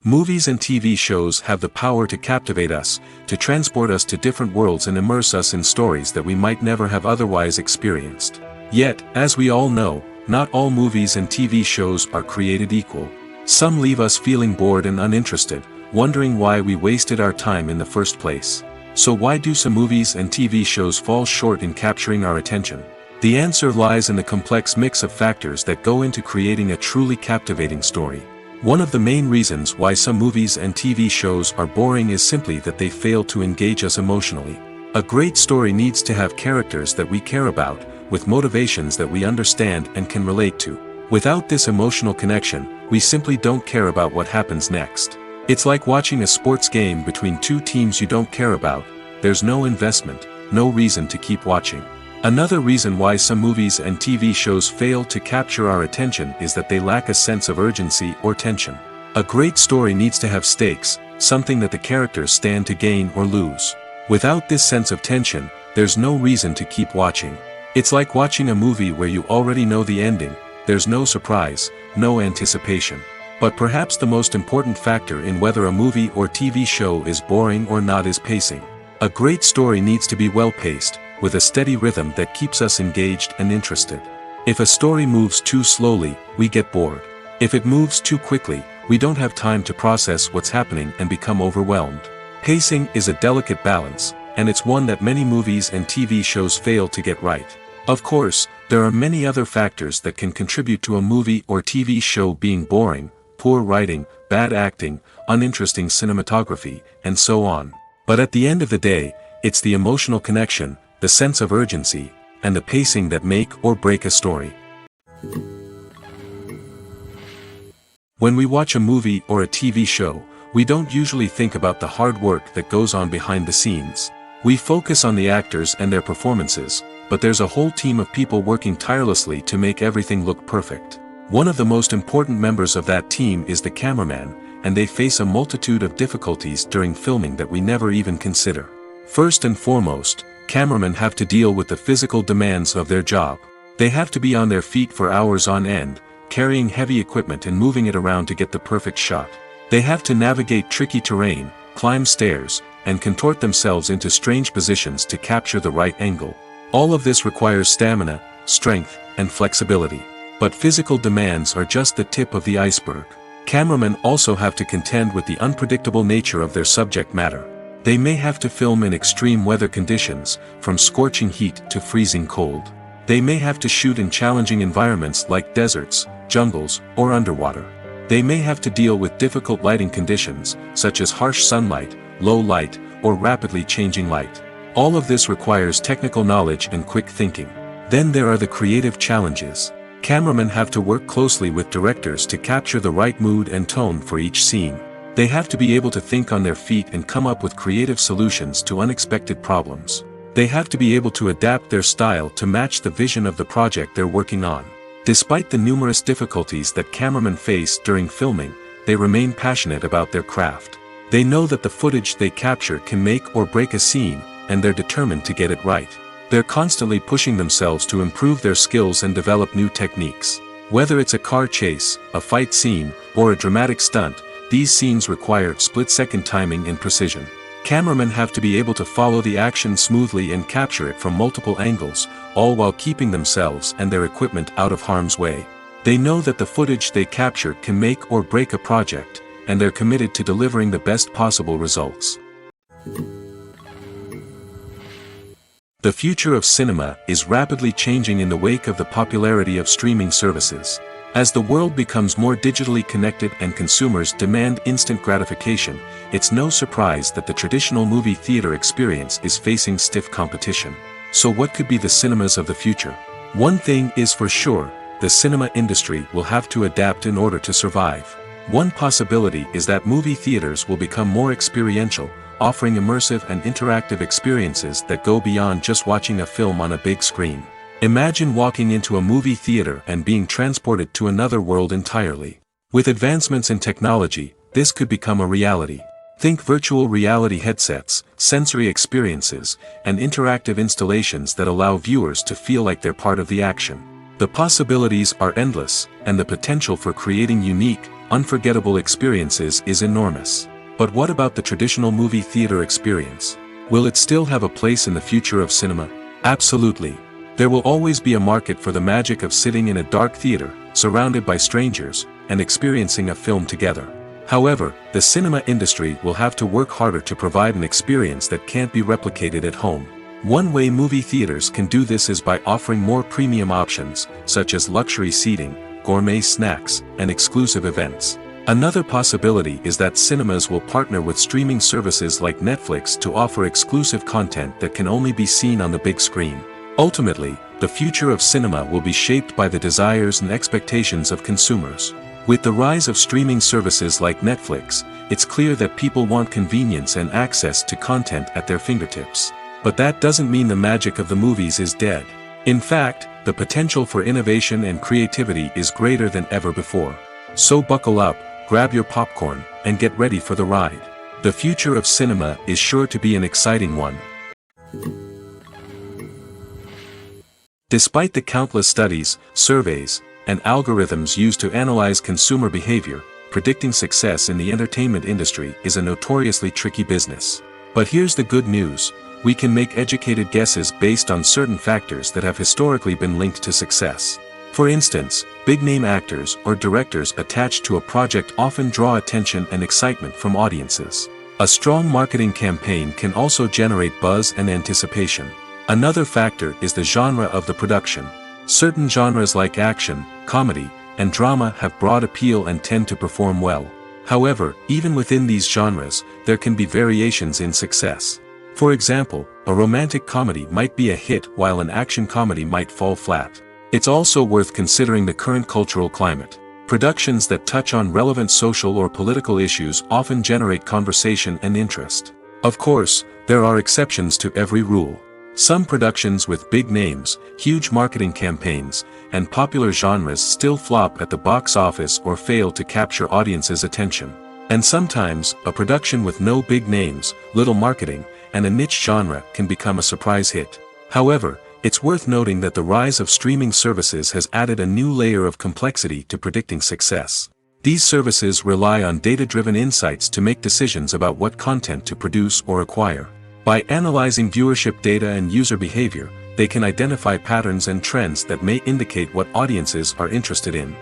Movies and TV shows have the power to captivate us, to transport us to different worlds and immerse us in stories that we might never have otherwise experienced. Yet, as we all know, not all movies and TV shows are created equal. Some leave us feeling bored and uninterested, wondering why we wasted our time in the first place. So why do some movies and TV shows fall short in capturing our attention? The answer lies in the complex mix of factors that go into creating a truly captivating story. One of the main reasons why some movies and TV shows are boring is simply that they fail to engage us emotionally. A great story needs to have characters that we care about, with motivations that we understand and can relate to. Without this emotional connection, we simply don't care about what happens next. It's like watching a sports game between two teams you don't care about. There's no investment, no reason to keep watching. Another reason why some movies and TV shows fail to capture our attention is that they lack a sense of urgency or tension. A great story needs to have stakes, something that the characters stand to gain or lose. Without this sense of tension, there's no reason to keep watching. It's like watching a movie where you already know the ending. There's no surprise, no anticipation. But perhaps the most important factor in whether a movie or TV show is boring or not is pacing. A great story needs to be well-paced, with a steady rhythm that keeps us engaged and interested. If a story moves too slowly, we get bored. If it moves too quickly, we don't have time to process what's happening and become overwhelmed. Pacing is a delicate balance, and it's one that many movies and TV shows fail to get right. Of course, there are many other factors that can contribute to a movie or TV show being boring: poor writing, bad acting, uninteresting cinematography, and so on. But at the end of the day, it's the emotional connection, the sense of urgency, and the pacing that make or break a story. When we watch a movie or a TV show, we don't usually think about the hard work that goes on behind the scenes. We focus on the actors and their performances, but there's a whole team of people working tirelessly to make everything look perfect. One of the most important members of that team is the cameraman, and they face a multitude of difficulties during filming that we never even consider. First and foremost, cameramen have to deal with the physical demands of their job. They have to be on their feet for hours on end, carrying heavy equipment and moving it around to get the perfect shot. They have to navigate tricky terrain, climb stairs, and contort themselves into strange positions to capture the right angle. All of this requires stamina, strength, and flexibility. But physical demands are just the tip of the iceberg. Cameramen also have to contend with the unpredictable nature of their subject matter. They may have to film in extreme weather conditions, from scorching heat to freezing cold. They may have to shoot in challenging environments like deserts, jungles, or underwater. They may have to deal with difficult lighting conditions, such as harsh sunlight, low light, or rapidly changing light. All of this requires technical knowledge and quick thinking. Then there are the creative challenges. Cameramen have to work closely with directors to capture the right mood and tone for each scene. They have to be able to think on their feet and come up with creative solutions to unexpected problems. They have to be able to adapt their style to match the vision of the project they're working on. Despite the numerous difficulties that cameramen face during filming, they remain passionate about their craft. They know that the footage they capture can make or break a scene, and they're determined to get it right. They're constantly pushing themselves to improve their skills and develop new techniques. Whether it's a car chase, a fight scene, or a dramatic stunt, these scenes require split-second timing and precision. Cameramen have to be able to follow the action smoothly and capture it from multiple angles, all while keeping themselves and their equipment out of harm's way. They know that the footage they capture can make or break a project, and they're committed to delivering the best possible results. The future of cinema is rapidly changing in the wake of the popularity of streaming services. As the world becomes more digitally connected and consumers demand instant gratification, it's no surprise that the traditional movie theater experience is facing stiff competition. So what could be the cinemas of the future? One thing is for sure, the cinema industry will have to adapt in order to survive. One possibility is that movie theaters will become more experiential, offering immersive and interactive experiences that go beyond just watching a film on a big screen. Imagine walking into a movie theater and being transported to another world entirely. With advancements in technology, this could become a reality. Think virtual reality headsets, sensory experiences, and interactive installations that allow viewers to feel like they're part of the action. The possibilities are endless, and the potential for creating unique, unforgettable experiences is enormous. But what about the traditional movie theater experience? Will it still have a place in the future of cinema? Absolutely. There will always be a market for the magic of sitting in a dark theater, surrounded by strangers, and experiencing a film together. However, the cinema industry will have to work harder to provide an experience that can't be replicated at home. One way movie theaters can do this is by offering more premium options, such as luxury seating, gourmet snacks, and exclusive events. Another possibility is that cinemas will partner with streaming services like Netflix to offer exclusive content that can only be seen on the big screen. Ultimately, the future of cinema will be shaped by the desires and expectations of consumers. With the rise of streaming services like Netflix, it's clear that people want convenience and access to content at their fingertips. But that doesn't mean the magic of the movies is dead. In fact, the potential for innovation and creativity is greater than ever before. So buckle up, grab your popcorn, and get ready for the ride. The future of cinema is sure to be an exciting one. Despite the countless studies, surveys, and algorithms used to analyze consumer behavior, predicting success in the entertainment industry is a notoriously tricky business. But here's the good news: we can make educated guesses based on certain factors that have historically been linked to success. For instance, big-name actors or directors attached to a project often draw attention and excitement from audiences. A strong marketing campaign can also generate buzz and anticipation. Another factor is the genre of the production. Certain genres like action, comedy, and drama have broad appeal and tend to perform well. However, even within these genres, there can be variations in success. For example, a romantic comedy might be a hit while an action comedy might fall flat. It's also worth considering the current cultural climate. Productions that touch on relevant social or political issues often generate conversation and interest. Of course, there are exceptions to every rule. Some productions with big names, huge marketing campaigns, and popular genres still flop at the box office or fail to capture audiences' attention. And sometimes, a production with no big names, little marketing, and a niche genre can become a surprise hit. However, it's worth noting that the rise of streaming services has added a new layer of complexity to predicting success. These services rely on data-driven insights to make decisions about what content to produce or acquire. By analyzing viewership data and user behavior, they can identify patterns and trends that may indicate what audiences are interested in.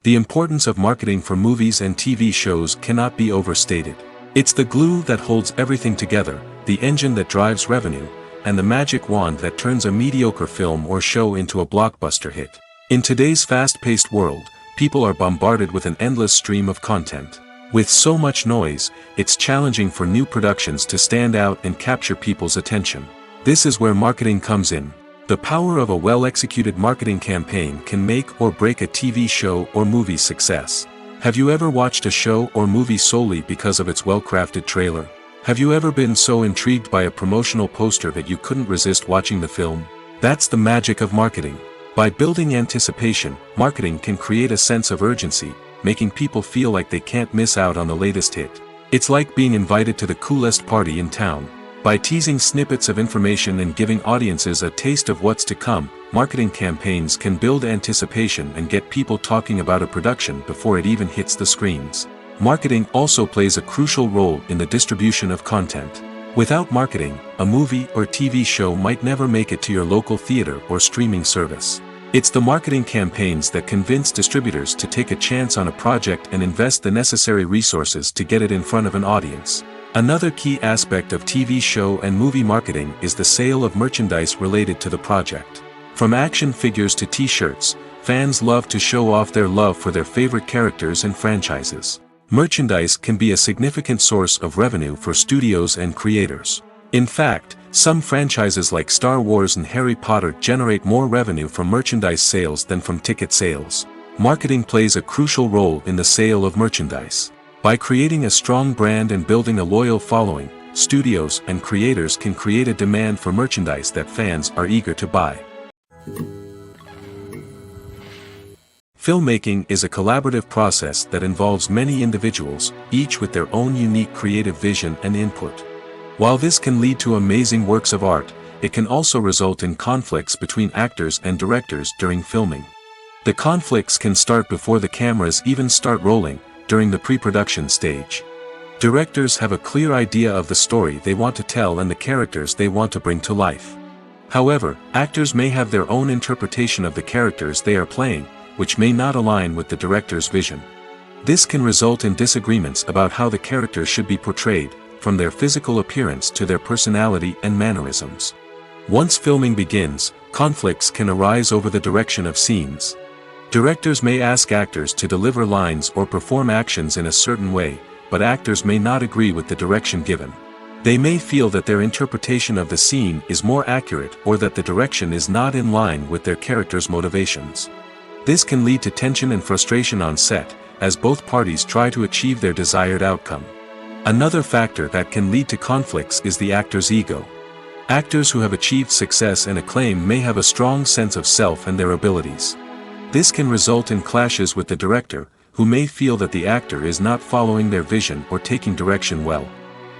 The importance of marketing for movies and TV shows cannot be overstated. It's the glue that holds everything together, the engine that drives revenue, and the magic wand that turns a mediocre film or show into a blockbuster hit. In today's fast-paced world, people are bombarded with an endless stream of content. With so much noise, it's challenging for new productions to stand out and capture people's attention. This is where marketing comes in. The power of a well-executed marketing campaign can make or break a TV show or movie's success. Have you ever watched a show or movie solely because of its well-crafted trailer? Have you ever been so intrigued by a promotional poster that you couldn't resist watching the film? That's the magic of marketing. By building anticipation, marketing can create a sense of urgency, making people feel like they can't miss out on the latest hit. It's like being invited to the coolest party in town. By teasing snippets of information and giving audiences a taste of what's to come, marketing campaigns can build anticipation and get people talking about a production before it even hits the screens. Marketing also plays a crucial role in the distribution of content. Without marketing, a movie or TV show might never make it to your local theater or streaming service. It's the marketing campaigns that convince distributors to take a chance on a project and invest the necessary resources to get it in front of an audience. Another key aspect of TV show and movie marketing is the sale of merchandise related to the project. From action figures to t-shirts, fans love to show off their love for their favorite characters and franchises. Merchandise can be a significant source of revenue for studios and creators. In fact, some franchises like Star Wars and Harry Potter generate more revenue from merchandise sales than from ticket sales. Marketing plays a crucial role in the sale of merchandise. By creating a strong brand and building a loyal following, studios and creators can create a demand for merchandise that fans are eager to buy. Filmmaking is a collaborative process that involves many individuals, each with their own unique creative vision and input. While this can lead to amazing works of art, it can also result in conflicts between actors and directors during filming. The conflicts can start before the cameras even start rolling, during the pre-production stage. Directors have a clear idea of the story they want to tell and the characters they want to bring to life. However, actors may have their own interpretation of the characters they are playing, which may not align with the director's vision. This can result in disagreements about how the characters should be portrayed, from their physical appearance to their personality and mannerisms. Once filming begins, conflicts can arise over the direction of scenes. Directors may ask actors to deliver lines or perform actions in a certain way, but actors may not agree with the direction given. They may feel that their interpretation of the scene is more accurate or that the direction is not in line with their character's motivations. This can lead to tension and frustration on set, as both parties try to achieve their desired outcome. Another factor that can lead to conflicts is the actor's ego. Actors who have achieved success and acclaim may have a strong sense of self and their abilities. This can result in clashes with the director, who may feel that the actor is not following their vision or taking direction well.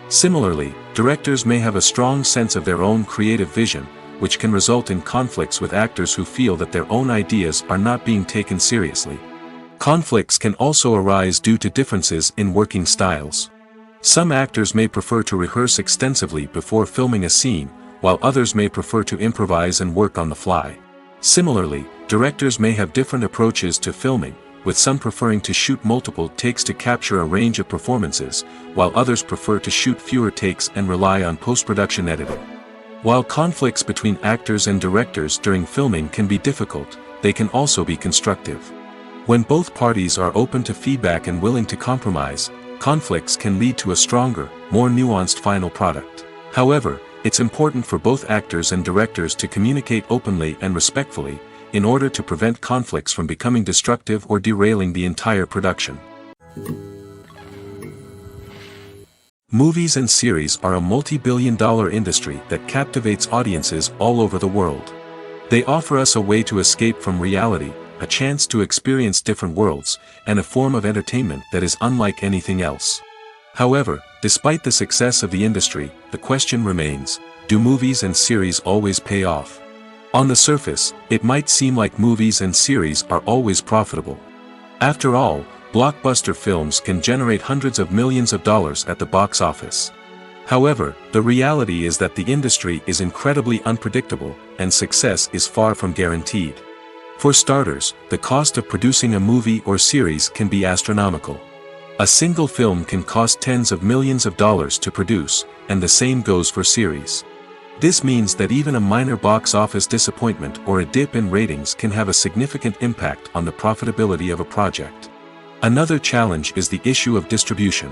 Similarly, directors may have a strong sense of their own creative vision, which can result in conflicts with actors who feel that their own ideas are not being taken seriously. Conflicts can also arise due to differences in working styles. Some actors may prefer to rehearse extensively before filming a scene, while others may prefer to improvise and work on the fly. Similarly, directors may have different approaches to filming, with some preferring to shoot multiple takes to capture a range of performances, while others prefer to shoot fewer takes and rely on post-production editing. While conflicts between actors and directors during filming can be difficult, they can also be constructive. When both parties are open to feedback and willing to compromise, conflicts can lead to a stronger, more nuanced final product. However, it's important for both actors and directors to communicate openly and respectfully, in order to prevent conflicts from becoming destructive or derailing the entire production. Movies and series are a multi-billion-dollar industry that captivates audiences all over the world. They offer us a way to escape from reality, a chance to experience different worlds, and a form of entertainment that is unlike anything else. However, despite the success of the industry, the question remains, do movies and series always pay off? On the surface, it might seem like movies and series are always profitable. After all, blockbuster films can generate hundreds of millions of dollars at the box office. However, the reality is that the industry is incredibly unpredictable, and success is far from guaranteed. For starters, the cost of producing a movie or series can be astronomical. A single film can cost tens of millions of dollars to produce, and the same goes for series. This means that even a minor box office disappointment or a dip in ratings can have a significant impact on the profitability of a project. Another challenge is the issue of distribution.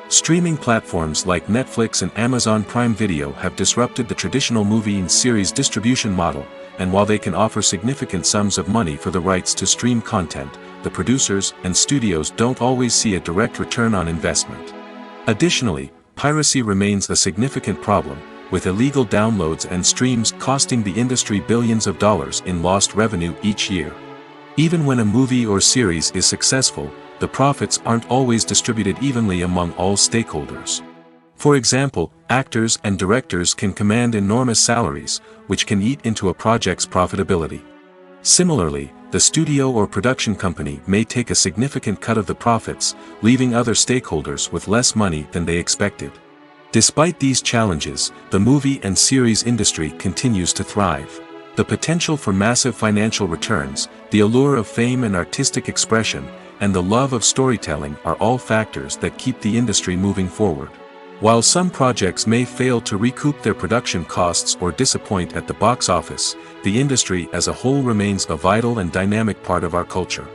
Streaming platforms like Netflix and Amazon Prime Video have disrupted the traditional movie and series distribution model, and while they can offer significant sums of money for the rights to stream content, the producers and studios don't always see a direct return on investment. Additionally, piracy remains a significant problem, with illegal downloads and streams costing the industry billions of dollars in lost revenue each year. Even when a movie or series is successful, the profits aren't always distributed evenly among all stakeholders. For example, actors and directors can command enormous salaries, which can eat into a project's profitability. Similarly, the studio or production company may take a significant cut of the profits, leaving other stakeholders with less money than they expected. Despite these challenges, the movie and series industry continues to thrive. The potential for massive financial returns, the allure of fame and artistic expression, and the love of storytelling are all factors that keep the industry moving forward. While some projects may fail to recoup their production costs or disappoint at the box office, the industry as a whole remains a vital and dynamic part of our culture.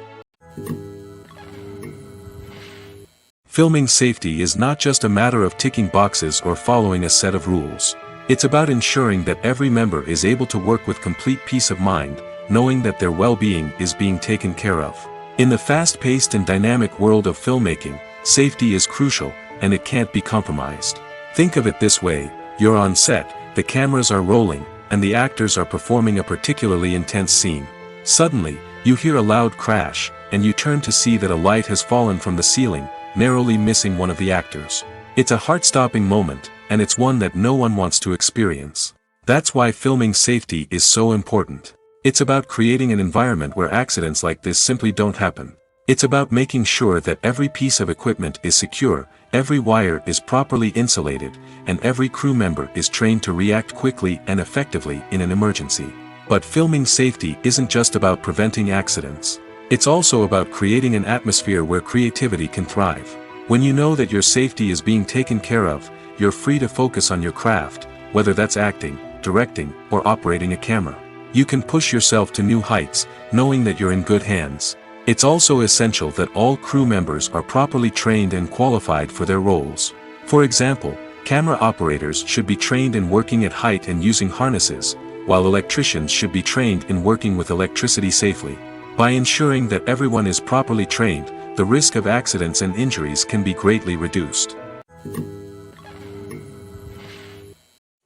Filming safety is not just a matter of ticking boxes or following a set of rules. It's about ensuring that every member is able to work with complete peace of mind, knowing that their well-being is being taken care of. In the fast-paced and dynamic world of filmmaking, safety is crucial, and it can't be compromised. Think of it this way: you're on set, the cameras are rolling, and the actors are performing a particularly intense scene. Suddenly, you hear a loud crash, and you turn to see that a light has fallen from the ceiling, narrowly missing one of the actors. It's a heart-stopping moment, and it's one that no one wants to experience. That's why filming safety is so important. It's about creating an environment where accidents like this simply don't happen. It's about making sure that every piece of equipment is secure, every wire is properly insulated, and every crew member is trained to react quickly and effectively in an emergency. But filming safety isn't just about preventing accidents. It's also about creating an atmosphere where creativity can thrive. When you know that your safety is being taken care of, you're free to focus on your craft, whether that's acting, directing, or operating a camera. You can push yourself to new heights, knowing that you're in good hands. It's also essential that all crew members are properly trained and qualified for their roles. For example, camera operators should be trained in working at height and using harnesses, while electricians should be trained in working with electricity safely. By ensuring that everyone is properly trained, the risk of accidents and injuries can be greatly reduced.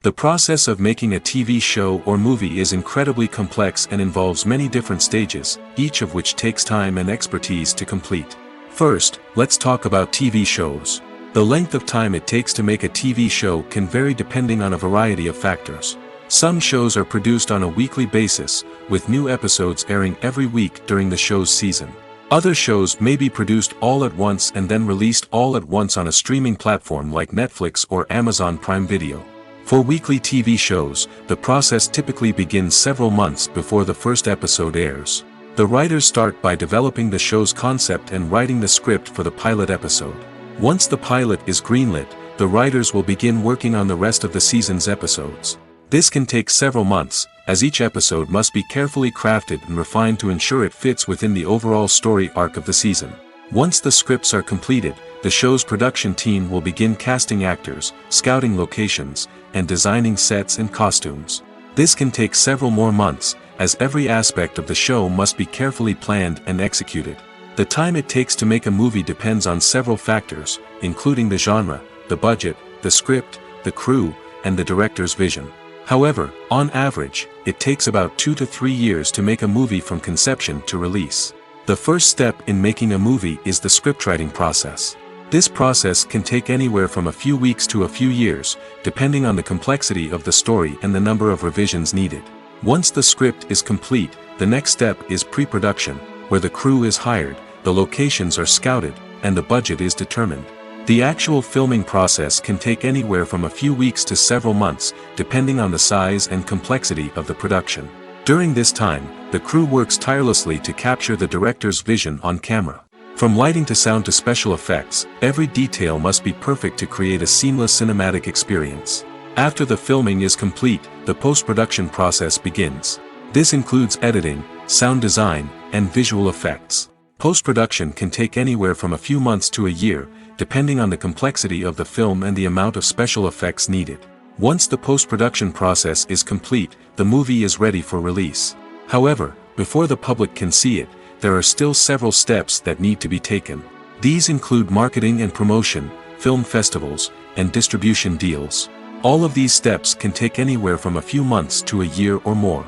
The process of making a TV show or movie is incredibly complex and involves many different stages, each of which takes time and expertise to complete. First, let's talk about TV shows. The length of time it takes to make a TV show can vary depending on a variety of factors. Some shows are produced on a weekly basis, with new episodes airing every week during the show's season. Other shows may be produced all at once and then released all at once on a streaming platform like Netflix or Amazon Prime Video. For weekly TV shows, the process typically begins several months before the first episode airs. The writers start by developing the show's concept and writing the script for the pilot episode. Once the pilot is greenlit, the writers will begin working on the rest of the season's episodes. This can take several months, as each episode must be carefully crafted and refined to ensure it fits within the overall story arc of the season. Once the scripts are completed, the show's production team will begin casting actors, scouting locations, and designing sets and costumes. This can take several more months, as every aspect of the show must be carefully planned and executed. The time it takes to make a movie depends on several factors, including the genre, the budget, the script, the crew, and the director's vision. However, on average, it takes about 2 to 3 years to make a movie from conception to release. The first step in making a movie is the scriptwriting process. This process can take anywhere from a few weeks to a few years, depending on the complexity of the story and the number of revisions needed. Once the script is complete, the next step is pre-production, where the crew is hired, the locations are scouted, and the budget is determined. The actual filming process can take anywhere from a few weeks to several months, depending on the size and complexity of the production. During this time, the crew works tirelessly to capture the director's vision on camera. From lighting to sound to special effects, every detail must be perfect to create a seamless cinematic experience. After the filming is complete, the post-production process begins. This includes editing, sound design, and visual effects. Post-production can take anywhere from a few months to a year, depending on the complexity of the film and the amount of special effects needed. Once the post-production process is complete, the movie is ready for release. However, before the public can see it, there are still several steps that need to be taken. These include marketing and promotion, film festivals, and distribution deals. All of these steps can take anywhere from a few months to a year or more.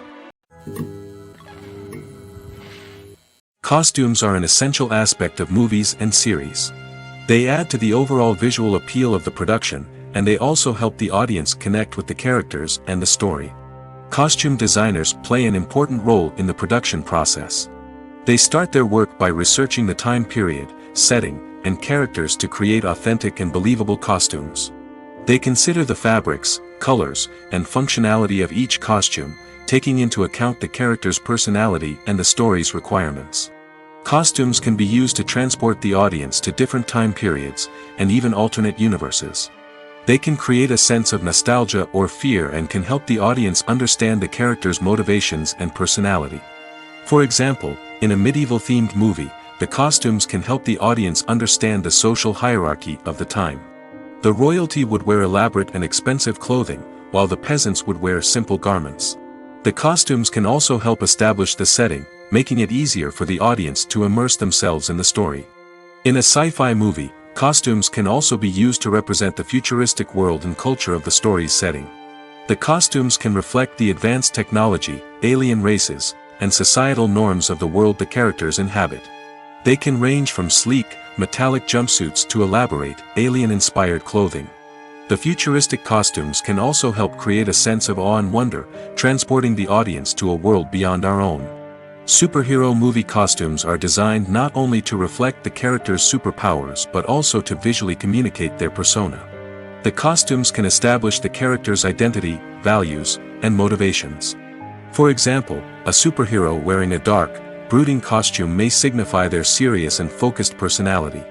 Costumes are an essential aspect of movies and series. They add to the overall visual appeal of the production, and they also help the audience connect with the characters and the story. Costume designers play an important role in the production process. They start their work by researching the time period, setting, and characters to create authentic and believable costumes. They consider the fabrics, colors, and functionality of each costume, taking into account the character's personality and the story's requirements. Costumes can be used to transport the audience to different time periods, and even alternate universes. They can create a sense of nostalgia or fear and can help the audience understand the character's motivations and personality. For example, in a medieval-themed movie, the costumes can help the audience understand the social hierarchy of the time. The royalty would wear elaborate and expensive clothing, while the peasants would wear simple garments. The costumes can also help establish the setting, making it easier for the audience to immerse themselves in the story. In a sci-fi movie, costumes can also be used to represent the futuristic world and culture of the story's setting. The costumes can reflect the advanced technology, alien races, and societal norms of the world the characters inhabit. They can range from sleek, metallic jumpsuits to elaborate, alien-inspired clothing. The futuristic costumes can also help create a sense of awe and wonder, transporting the audience to a world beyond our own. Superhero movie costumes are designed not only to reflect the character's superpowers but also to visually communicate their persona. The costumes can establish the character's identity, values, and motivations. For example, a superhero wearing a dark, brooding costume may signify their serious and focused personality.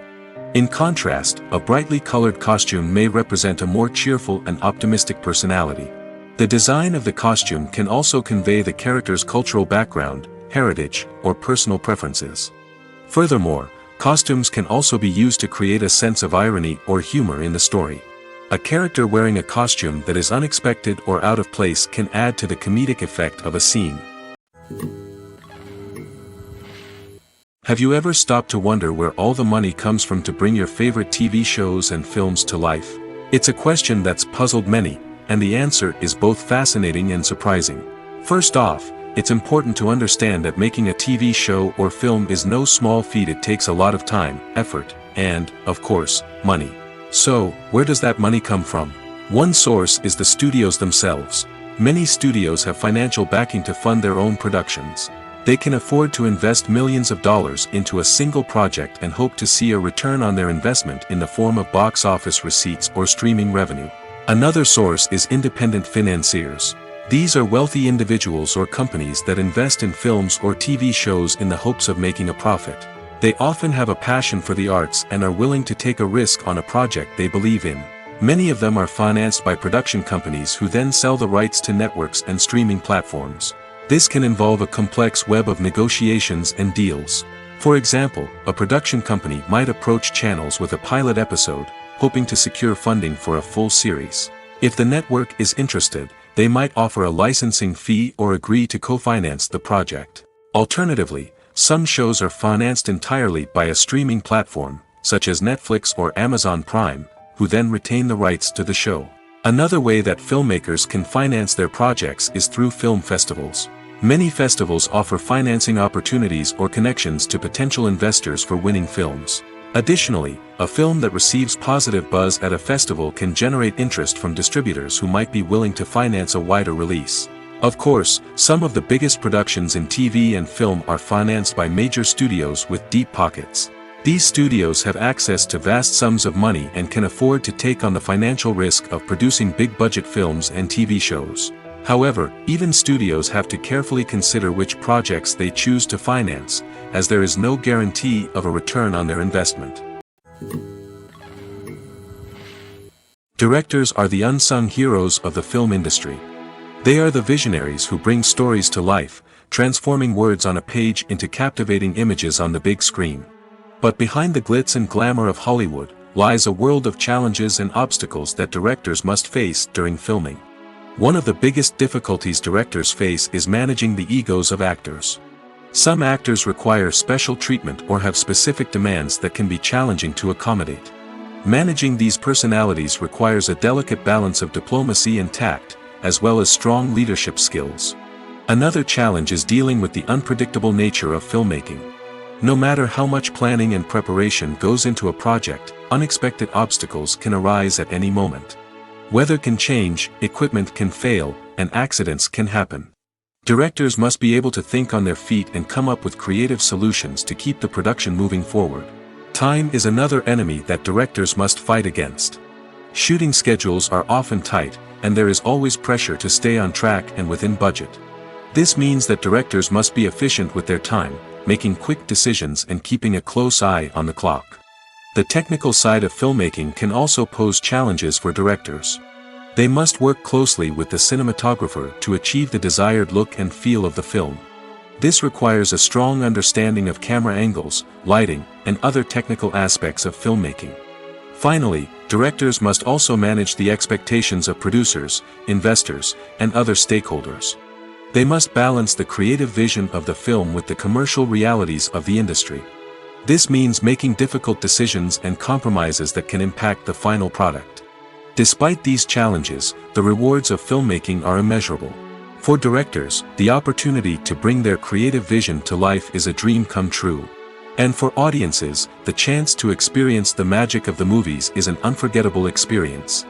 In contrast, a brightly colored costume may represent a more cheerful and optimistic personality. The design of the costume can also convey the character's cultural background, heritage, or personal preferences. Furthermore, costumes can also be used to create a sense of irony or humor in the story. A character wearing a costume that is unexpected or out of place can add to the comedic effect of a scene. Have you ever stopped to wonder where all the money comes from to bring your favorite TV shows and films to life? It's a question that's puzzled many, and the answer is both fascinating and surprising. First off, it's important to understand that making a TV show or film is no small feat. It takes a lot of time, effort, and, of course, money. So, where does that money come from? One source is the studios themselves. Many studios have financial backing to fund their own productions. They can afford to invest millions of dollars into a single project and hope to see a return on their investment in the form of box office receipts or streaming revenue. Another source is independent financiers. These are wealthy individuals or companies that invest in films or TV shows in the hopes of making a profit. They often have a passion for the arts and are willing to take a risk on a project they believe in. Many of them are financed by production companies who then sell the rights to networks and streaming platforms. This can involve a complex web of negotiations and deals. For example, a production company might approach channels with a pilot episode, hoping to secure funding for a full series. If the network is interested, they might offer a licensing fee or agree to co-finance the project. Alternatively, some shows are financed entirely by a streaming platform, such as Netflix or Amazon Prime, who then retain the rights to the show. Another way that filmmakers can finance their projects is through film festivals. Many festivals offer financing opportunities or connections to potential investors for winning films. Additionally, a film that receives positive buzz at a festival can generate interest from distributors who might be willing to finance a wider release. Of course, some of the biggest productions in TV and film are financed by major studios with deep pockets. These studios have access to vast sums of money and can afford to take on the financial risk of producing big-budget films and TV shows. However, even studios have to carefully consider which projects they choose to finance, as there is no guarantee of a return on their investment. Directors are the unsung heroes of the film industry. They are the visionaries who bring stories to life, transforming words on a page into captivating images on the big screen. But behind the glitz and glamour of Hollywood lies a world of challenges and obstacles that directors must face during filming. One of the biggest difficulties directors face is managing the egos of actors. Some actors require special treatment or have specific demands that can be challenging to accommodate. Managing these personalities requires a delicate balance of diplomacy and tact, as well as strong leadership skills. Another challenge is dealing with the unpredictable nature of filmmaking. No matter how much planning and preparation goes into a project, unexpected obstacles can arise at any moment. Weather can change, equipment can fail, and accidents can happen. Directors must be able to think on their feet and come up with creative solutions to keep the production moving forward. Time is another enemy that directors must fight against. Shooting schedules are often tight, and there is always pressure to stay on track and within budget. This means that directors must be efficient with their time, making quick decisions and keeping a close eye on the clock. The technical side of filmmaking can also pose challenges for directors. They must work closely with the cinematographer to achieve the desired look and feel of the film. This requires a strong understanding of camera angles, lighting, and other technical aspects of filmmaking. Finally, directors must also manage the expectations of producers, investors, and other stakeholders. They must balance the creative vision of the film with the commercial realities of the industry. This means making difficult decisions and compromises that can impact the final product. Despite these challenges, the rewards of filmmaking are immeasurable. For directors, the opportunity to bring their creative vision to life is a dream come true. And for audiences, the chance to experience the magic of the movies is an unforgettable experience.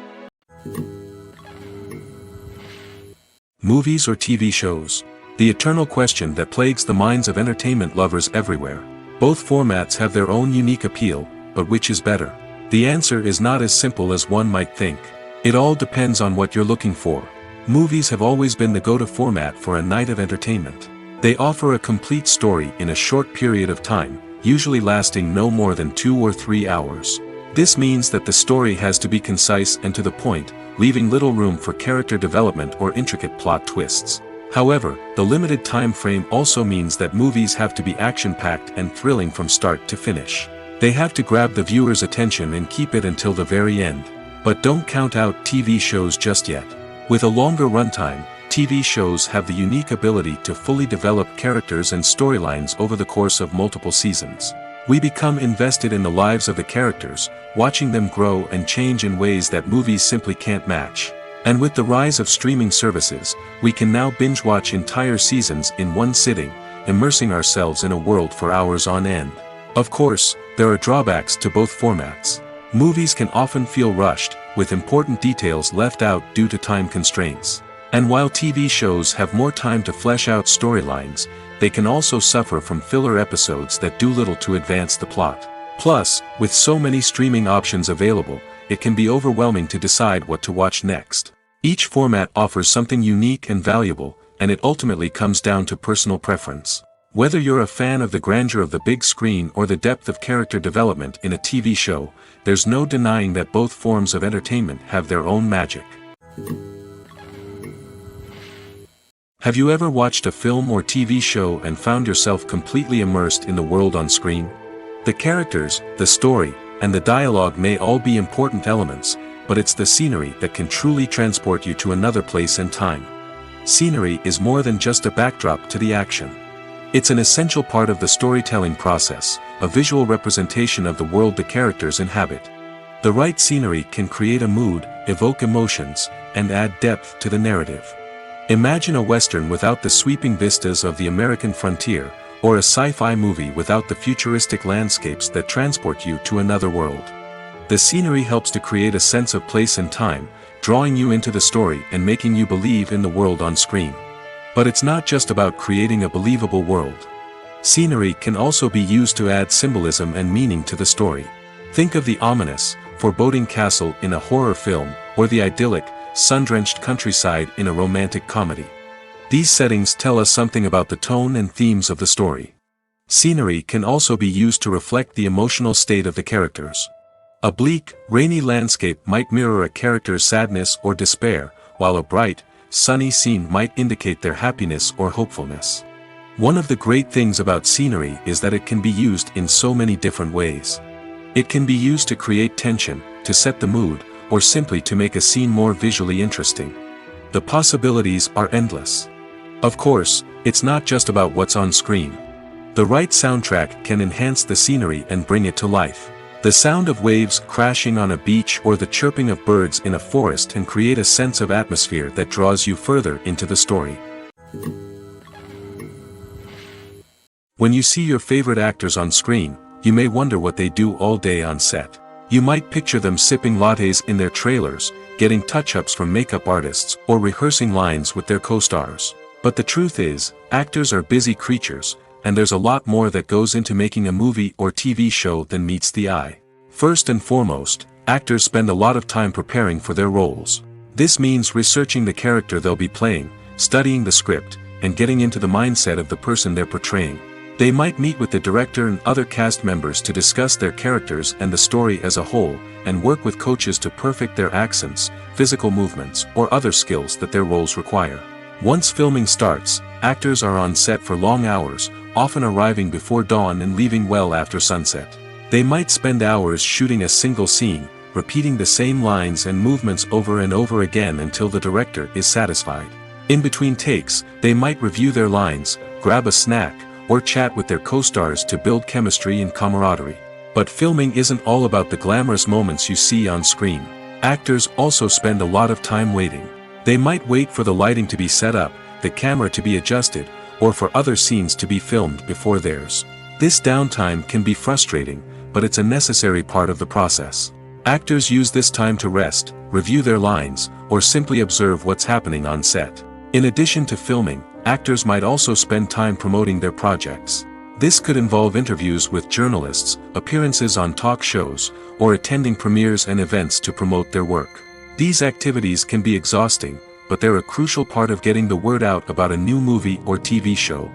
Movies or TV shows? The eternal question that plagues the minds of entertainment lovers everywhere. Both formats have their own unique appeal, but which is better? The answer is not as simple as one might think. It all depends on what you're looking for. Movies have always been the go-to format for a night of entertainment. They offer a complete story in a short period of time, usually lasting no more than 2 or 3 hours. This means that the story has to be concise and to the point, leaving little room for character development or intricate plot twists. However, the limited time frame also means that movies have to be action-packed and thrilling from start to finish. They have to grab the viewer's attention and keep it until the very end. But don't count out TV shows just yet. With a longer runtime, TV shows have the unique ability to fully develop characters and storylines over the course of multiple seasons. We become invested in the lives of the characters, watching them grow and change in ways that movies simply can't match. And with the rise of streaming services, we can now binge-watch entire seasons in one sitting, immersing ourselves in a world for hours on end. Of course, there are drawbacks to both formats. Movies can often feel rushed, with important details left out due to time constraints. And while TV shows have more time to flesh out storylines, they can also suffer from filler episodes that do little to advance the plot. Plus, with so many streaming options available, it can be overwhelming to decide what to watch next. Each format offers something unique and valuable, and it ultimately comes down to personal preference. Whether you're a fan of the grandeur of the big screen or the depth of character development in a TV show, there's no denying that both forms of entertainment have their own magic. Have you ever watched a film or TV show and found yourself completely immersed in the world on screen? The characters, the story, and the dialogue may all be important elements, but it's the scenery that can truly transport you to another place and time. Scenery is more than just a backdrop to the action. It's an essential part of the storytelling process, a visual representation of the world the characters inhabit. The right scenery can create a mood, evoke emotions, and add depth to the narrative. Imagine a Western without the sweeping vistas of the American frontier, or a sci-fi movie without the futuristic landscapes that transport you to another world. The scenery helps to create a sense of place and time, drawing you into the story and making you believe in the world on screen. But it's not just about creating a believable world. Scenery can also be used to add symbolism and meaning to the story. Think of the ominous, foreboding castle in a horror film, or the idyllic, sun-drenched countryside in a romantic comedy. These settings tell us something about the tone and themes of the story. Scenery can also be used to reflect the emotional state of the characters. A bleak, rainy landscape might mirror a character's sadness or despair, while a bright, sunny scene might indicate their happiness or hopefulness. One of the great things about scenery is that it can be used in so many different ways. It can be used to create tension, to set the mood, or simply to make a scene more visually interesting. The possibilities are endless. Of course, it's not just about what's on screen. The right soundtrack can enhance the scenery and bring it to life. The sound of waves crashing on a beach or the chirping of birds in a forest can create a sense of atmosphere that draws you further into the story. When you see your favorite actors on screen, you may wonder what they do all day on set. You might picture them sipping lattes in their trailers, getting touch-ups from makeup artists, or rehearsing lines with their co-stars. But the truth is, actors are busy creatures, and there's a lot more that goes into making a movie or TV show than meets the eye. First and foremost, actors spend a lot of time preparing for their roles. This means researching the character they'll be playing, studying the script, and getting into the mindset of the person they're portraying. They might meet with the director and other cast members to discuss their characters and the story as a whole, and work with coaches to perfect their accents, physical movements, or other skills that their roles require. Once filming starts, actors are on set for long hours, often arriving before dawn and leaving well after sunset. They might spend hours shooting a single scene, repeating the same lines and movements over and over again until the director is satisfied. In between takes, they might review their lines, grab a snack, or chat with their co-stars to build chemistry and camaraderie. But filming isn't all about the glamorous moments you see on screen. Actors also spend a lot of time waiting. They might wait for the lighting to be set up, the camera to be adjusted, or for other scenes to be filmed before theirs. This downtime can be frustrating, but it's a necessary part of the process. Actors use this time to rest, review their lines, or simply observe what's happening on set. In addition to filming, actors might also spend time promoting their projects. This could involve interviews with journalists, appearances on talk shows, or attending premieres and events to promote their work. These activities can be exhausting, but they're a crucial part of getting the word out about a new movie or TV show.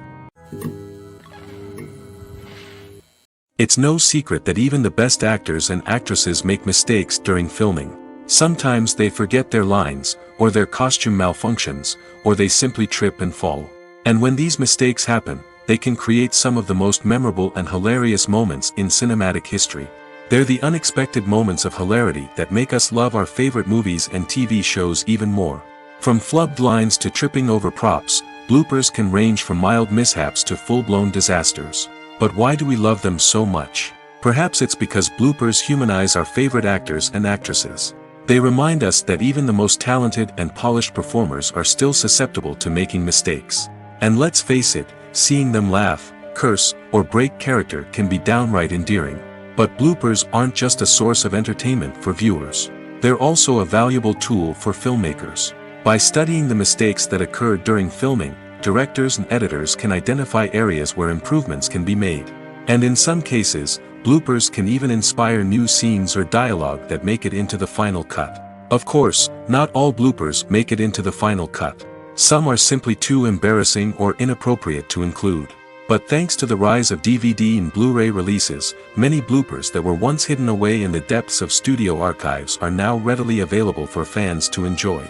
It's no secret that even the best actors and actresses make mistakes during filming. Sometimes they forget their lines, or their costume malfunctions, or they simply trip and fall. And when these mistakes happen, they can create some of the most memorable and hilarious moments in cinematic history. They're the unexpected moments of hilarity that make us love our favorite movies and TV shows even more. From flubbed lines to tripping over props, bloopers can range from mild mishaps to full-blown disasters. But why do we love them so much? Perhaps it's because bloopers humanize our favorite actors and actresses. They remind us that even the most talented and polished performers are still susceptible to making mistakes. And let's face it, seeing them laugh, curse, or break character can be downright endearing. But bloopers aren't just a source of entertainment for viewers. They're also a valuable tool for filmmakers. By studying the mistakes that occurred during filming, directors and editors can identify areas where improvements can be made. And in some cases, bloopers can even inspire new scenes or dialogue that make it into the final cut. Of course, not all bloopers make it into the final cut. Some are simply too embarrassing or inappropriate to include. But thanks to the rise of DVD and Blu-ray releases, many bloopers that were once hidden away in the depths of studio archives are now readily available for fans to enjoy.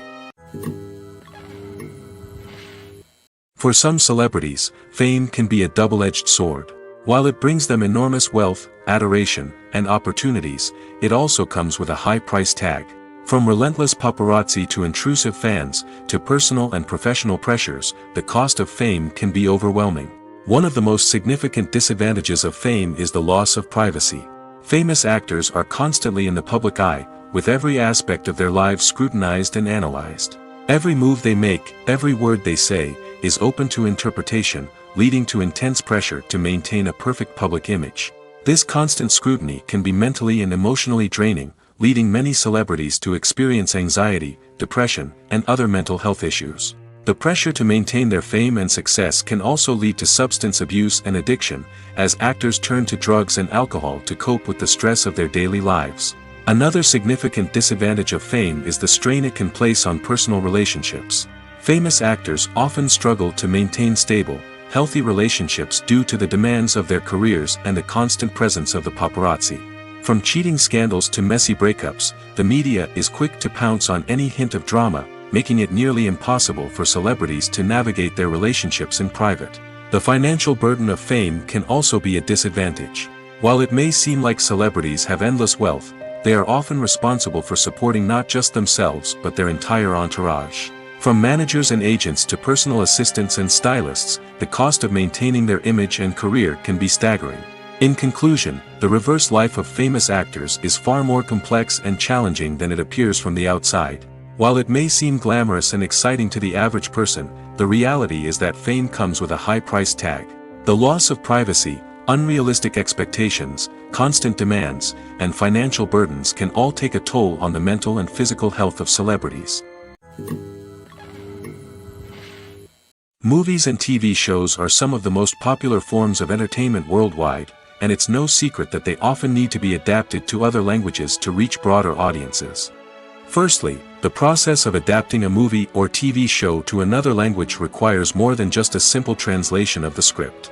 For some celebrities, fame can be a double-edged sword. While it brings them enormous wealth, adoration, and opportunities, it also comes with a high price tag. From relentless paparazzi to intrusive fans, to personal and professional pressures, the cost of fame can be overwhelming. One of the most significant disadvantages of fame is the loss of privacy. Famous actors are constantly in the public eye, with every aspect of their lives scrutinized and analyzed. Every move they make, every word they say, is open to interpretation, leading to intense pressure to maintain a perfect public image. This constant scrutiny can be mentally and emotionally draining, leading many celebrities to experience anxiety, depression, and other mental health issues. The pressure to maintain their fame and success can also lead to substance abuse and addiction, as actors turn to drugs and alcohol to cope with the stress of their daily lives. Another significant disadvantage of fame is the strain it can place on personal relationships. Famous actors often struggle to maintain stable, healthy relationships due to the demands of their careers and the constant presence of the paparazzi. From cheating scandals to messy breakups, the media is quick to pounce on any hint of drama, making it nearly impossible for celebrities to navigate their relationships in private. The financial burden of fame can also be a disadvantage. While it may seem like celebrities have endless wealth, they are often responsible for supporting not just themselves but their entire entourage. From managers and agents to personal assistants and stylists, the cost of maintaining their image and career can be staggering. In conclusion, the reverse life of famous actors is far more complex and challenging than it appears from the outside. While it may seem glamorous and exciting to the average person, the reality is that fame comes with a high price tag. The loss of privacy, unrealistic expectations, constant demands, and financial burdens can all take a toll on the mental and physical health of celebrities. Movies and TV shows are some of the most popular forms of entertainment worldwide, and it's no secret that they often need to be adapted to other languages to reach broader audiences. Firstly, the process of adapting a movie or TV show to another language requires more than just a simple translation of the script.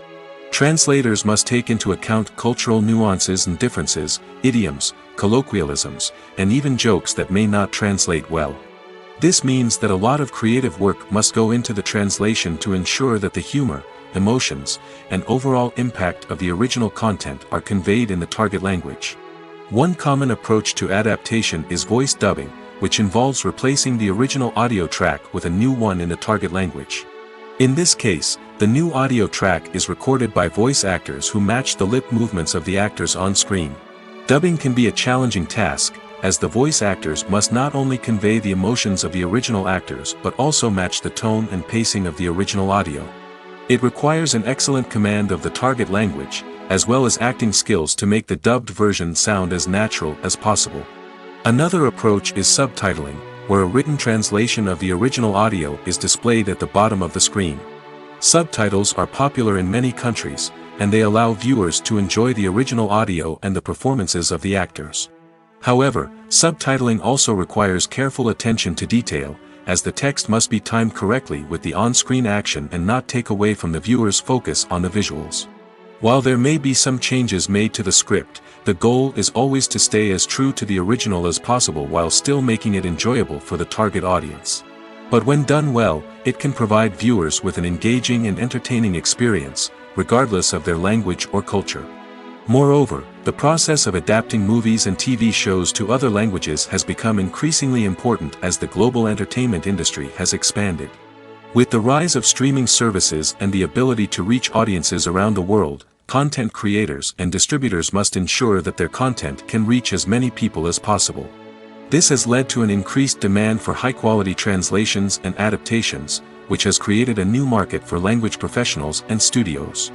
Translators must take into account cultural nuances and differences, idioms, colloquialisms, and even jokes that may not translate well. This means that a lot of creative work must go into the translation to ensure that the humor, emotions, and overall impact of the original content are conveyed in the target language. One common approach to adaptation is voice dubbing, which involves replacing the original audio track with a new one in the target language. In this case, the new audio track is recorded by voice actors who match the lip movements of the actors on screen. Dubbing can be a challenging task, as the voice actors must not only convey the emotions of the original actors but also match the tone and pacing of the original audio. It requires an excellent command of the target language, as well as acting skills to make the dubbed version sound as natural as possible. Another approach is subtitling, where a written translation of the original audio is displayed at the bottom of the screen. Subtitles are popular in many countries, and they allow viewers to enjoy the original audio and the performances of the actors. However, subtitling also requires careful attention to detail, as the text must be timed correctly with the on-screen action and not take away from the viewer's focus on the visuals. While there may be some changes made to the script, the goal is always to stay as true to the original as possible while still making it enjoyable for the target audience. But when done well, it can provide viewers with an engaging and entertaining experience, regardless of their language or culture. Moreover, the process of adapting movies and TV shows to other languages has become increasingly important as the global entertainment industry has expanded. With the rise of streaming services and the ability to reach audiences around the world, content creators and distributors must ensure that their content can reach as many people as possible. This has led to an increased demand for high-quality translations and adaptations, which has created a new market for language professionals and studios.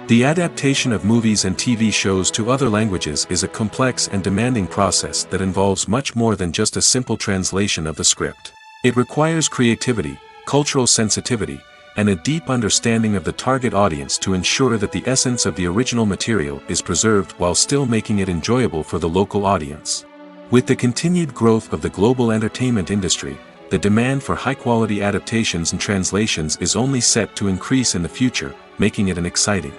The adaptation of movies and TV shows to other languages is a complex and demanding process that involves much more than just a simple translation of the script. It requires creativity, cultural sensitivity, and a deep understanding of the target audience to ensure that the essence of the original material is preserved while still making it enjoyable for the local audience. With the continued growth of the global entertainment industry, the demand for high-quality adaptations and translations is only set to increase in the future, making it an exciting.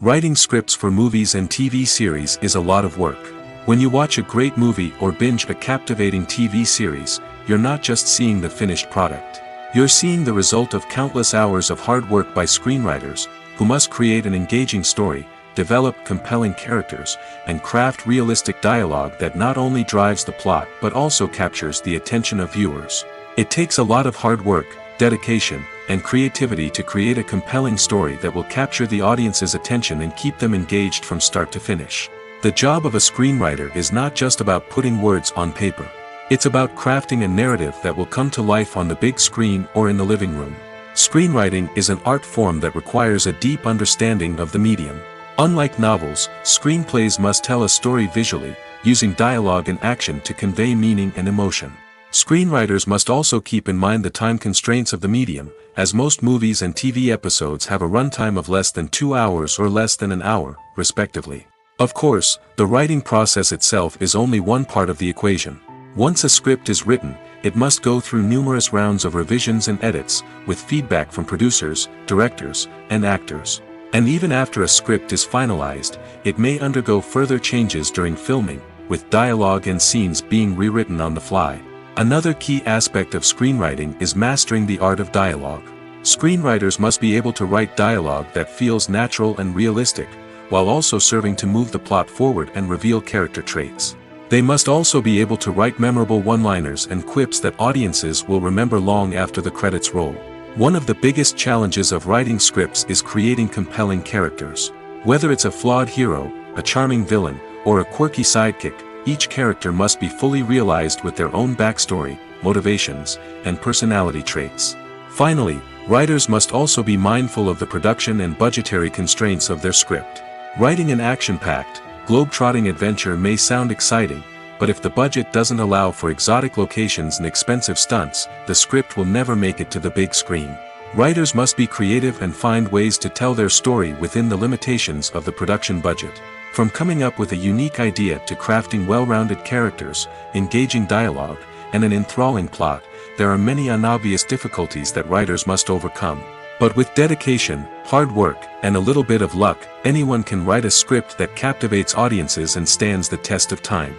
Writing scripts for movies and TV series is a lot of work. When you watch a great movie or binge a captivating TV series, you're not just seeing the finished product. You're seeing the result of countless hours of hard work by screenwriters, who must create an engaging story, develop compelling characters, and craft realistic dialogue that not only drives the plot but also captures the attention of viewers. It takes a lot of hard work, dedication, and creativity to create a compelling story that will capture the audience's attention and keep them engaged from start to finish. The job of a screenwriter is not just about putting words on paper. It's about crafting a narrative that will come to life on the big screen or in the living room. Screenwriting is an art form that requires a deep understanding of the medium. Unlike novels, screenplays must tell a story visually, using dialogue and action to convey meaning and emotion. Screenwriters must also keep in mind the time constraints of the medium, as most movies and TV episodes have a runtime of less than 2 hours or less than an hour, respectively. Of course, the writing process itself is only one part of the equation. Once a script is written, it must go through numerous rounds of revisions and edits, with feedback from producers, directors, and actors. And even after a script is finalized, it may undergo further changes during filming, with dialogue and scenes being rewritten on the fly. Another key aspect of screenwriting is mastering the art of dialogue. Screenwriters must be able to write dialogue that feels natural and realistic, while also serving to move the plot forward and reveal character traits. They must also be able to write memorable one-liners and quips that audiences will remember long after the credits roll. One of the biggest challenges of writing scripts is creating compelling characters. Whether it's a flawed hero, a charming villain, or a quirky sidekick, each character must be fully realized with their own backstory, motivations, and personality traits. Finally, writers must also be mindful of the production and budgetary constraints of their script. Writing an action-packed, globe-trotting adventure may sound exciting, but if the budget doesn't allow for exotic locations and expensive stunts, the script will never make it to the big screen. Writers must be creative and find ways to tell their story within the limitations of the production budget. From coming up with a unique idea to crafting well-rounded characters, engaging dialogue, and an enthralling plot, there are many unobvious difficulties that writers must overcome. But with dedication, hard work, and a little bit of luck, anyone can write a script that captivates audiences and stands the test of time.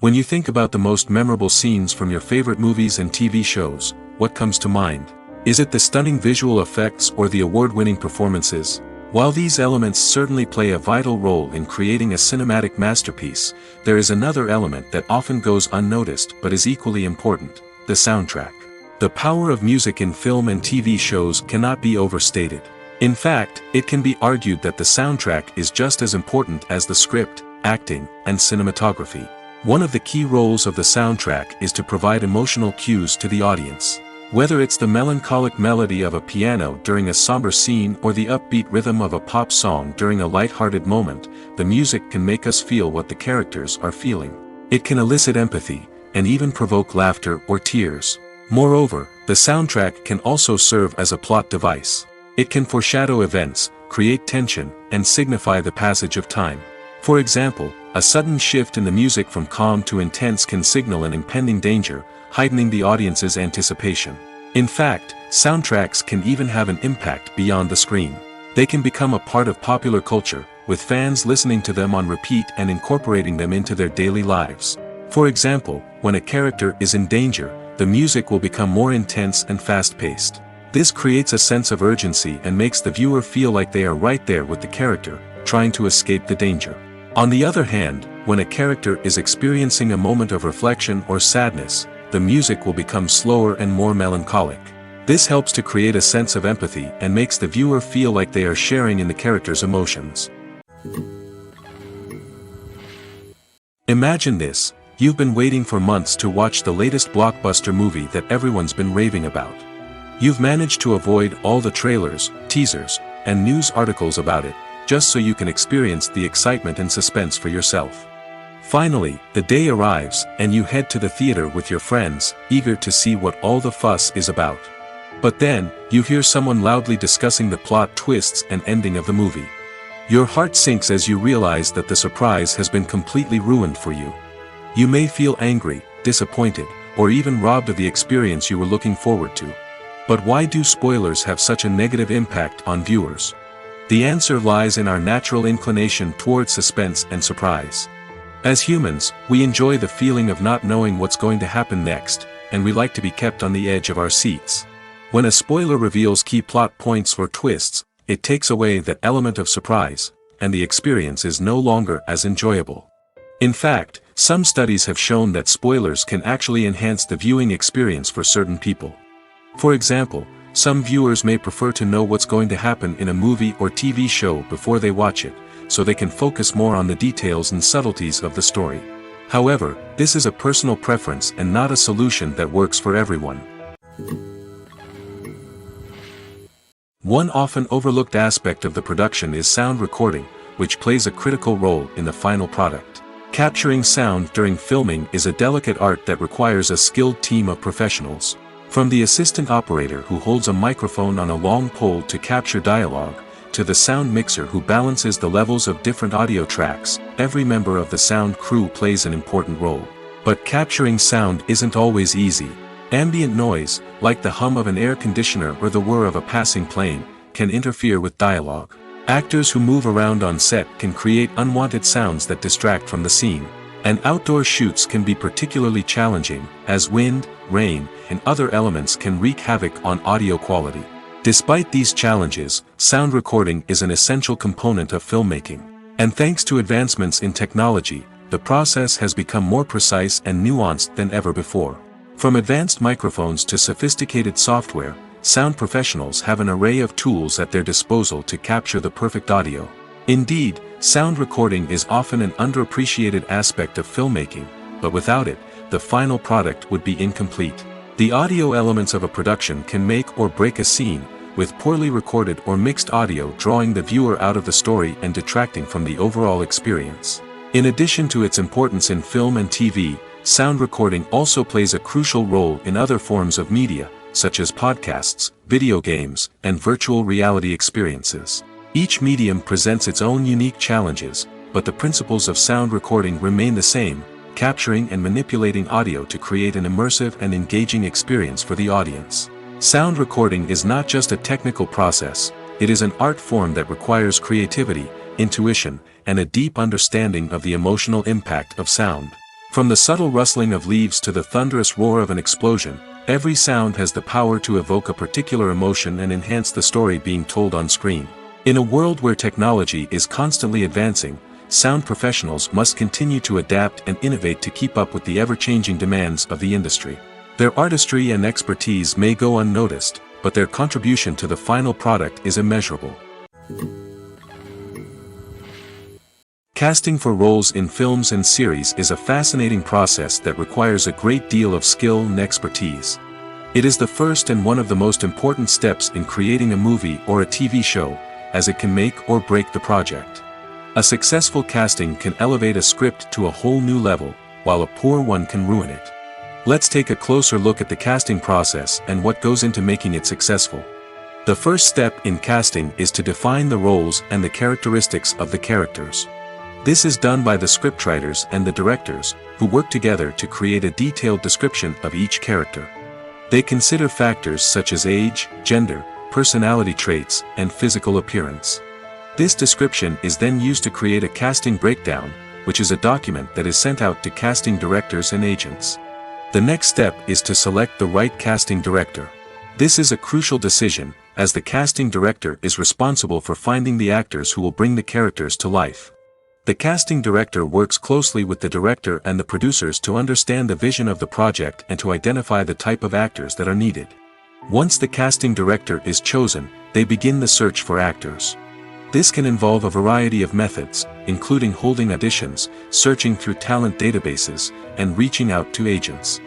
When you think about the most memorable scenes from your favorite movies and TV shows, what comes to mind? Is it the stunning visual effects or the award-winning performances? While these elements certainly play a vital role in creating a cinematic masterpiece, there is another element that often goes unnoticed but is equally important: the soundtrack. The power of music in film and TV shows cannot be overstated. In fact, it can be argued that the soundtrack is just as important as the script, acting, and cinematography. One of the key roles of the soundtrack is to provide emotional cues to the audience. Whether it's the melancholic melody of a piano during a somber scene or the upbeat rhythm of a pop song during a light-hearted moment, the music can make us feel what the characters are feeling. It can elicit empathy, and even provoke laughter or tears. Moreover, the soundtrack can also serve as a plot device. It can foreshadow events, create tension, and signify the passage of time. For example, a sudden shift in the music from calm to intense can signal an impending danger, heightening the audience's anticipation. In fact, soundtracks can even have an impact beyond the screen. They can become a part of popular culture, with fans listening to them on repeat and incorporating them into their daily lives. For example, when a character is in danger, the music will become more intense and fast-paced. This creates a sense of urgency and makes the viewer feel like they are right there with the character, trying to escape the danger. On the other hand, when a character is experiencing a moment of reflection or sadness, the music will become slower and more melancholic. This helps to create a sense of empathy and makes the viewer feel like they are sharing in the character's emotions. Imagine this: you've been waiting for months to watch the latest blockbuster movie that everyone's been raving about. You've managed to avoid all the trailers, teasers, and news articles about it, just so you can experience the excitement and suspense for yourself. Finally, the day arrives, and you head to the theater with your friends, eager to see what all the fuss is about. But then, you hear someone loudly discussing the plot twists and ending of the movie. Your heart sinks as you realize that the surprise has been completely ruined for you. You may feel angry, disappointed, or even robbed of the experience you were looking forward to. But why do spoilers have such a negative impact on viewers? The answer lies in our natural inclination towards suspense and surprise. As humans, we enjoy the feeling of not knowing what's going to happen next, and we like to be kept on the edge of our seats. When a spoiler reveals key plot points or twists, it takes away that element of surprise, and the experience is no longer as enjoyable. In fact, some studies have shown that spoilers can actually enhance the viewing experience for certain people. For example, some viewers may prefer to know what's going to happen in a movie or TV show before they watch it, so they can focus more on the details and subtleties of the story. However, this is a personal preference and not a solution that works for everyone. One often overlooked aspect of the production is sound recording, which plays a critical role in the final product. Capturing sound during filming is a delicate art that requires a skilled team of professionals. From the assistant operator who holds a microphone on a long pole to capture dialogue, to the sound mixer who balances the levels of different audio tracks, every member of the sound crew plays an important role. But capturing sound isn't always easy. Ambient noise, like the hum of an air conditioner or the whir of a passing plane, can interfere with dialogue. Actors who move around on set can create unwanted sounds that distract from the scene. And outdoor shoots can be particularly challenging, as wind, rain, and other elements can wreak havoc on audio quality. Despite these challenges, sound recording is an essential component of filmmaking. And thanks to advancements in technology, the process has become more precise and nuanced than ever before. From advanced microphones to sophisticated software, sound professionals have an array of tools at their disposal to capture the perfect audio. Indeed, sound recording is often an underappreciated aspect of filmmaking, but without it, the final product would be incomplete. The audio elements of a production can make or break a scene, with poorly recorded or mixed audio drawing the viewer out of the story and detracting from the overall experience. In addition to its importance in film and TV, sound recording also plays a crucial role in other forms of media, such as podcasts, video games, and virtual reality experiences. Each medium presents its own unique challenges, but the principles of sound recording remain the same: capturing and manipulating audio to create an immersive and engaging experience for the audience. Sound recording is not just a technical process, it is an art form that requires creativity, intuition, and a deep understanding of the emotional impact of sound. From the subtle rustling of leaves to the thunderous roar of an explosion, every sound has the power to evoke a particular emotion and enhance the story being told on screen. In a world where technology is constantly advancing, sound professionals must continue to adapt and innovate to keep up with the ever-changing demands of the industry. Their artistry and expertise may go unnoticed, but their contribution to the final product is immeasurable. Casting for roles in films and series is a fascinating process that requires a great deal of skill and expertise. It is the first and one of the most important steps in creating a movie or a TV show, as it can make or break the project. A successful casting can elevate a script to a whole new level, while a poor one can ruin it. Let's take a closer look at the casting process and what goes into making it successful. The first step in casting is to define the roles and the characteristics of the characters. This is done by the scriptwriters and the directors, who work together to create a detailed description of each character. They consider factors such as age, gender, personality traits, and physical appearance. This description is then used to create a casting breakdown, which is a document that is sent out to casting directors and agents. The next step is to select the right casting director. This is a crucial decision, as the casting director is responsible for finding the actors who will bring the characters to life. The casting director works closely with the director and the producers to understand the vision of the project and to identify the type of actors that are needed. Once the casting director is chosen, they begin the search for actors. This can involve a variety of methods, including holding auditions, searching through talent databases, and reaching out to agents.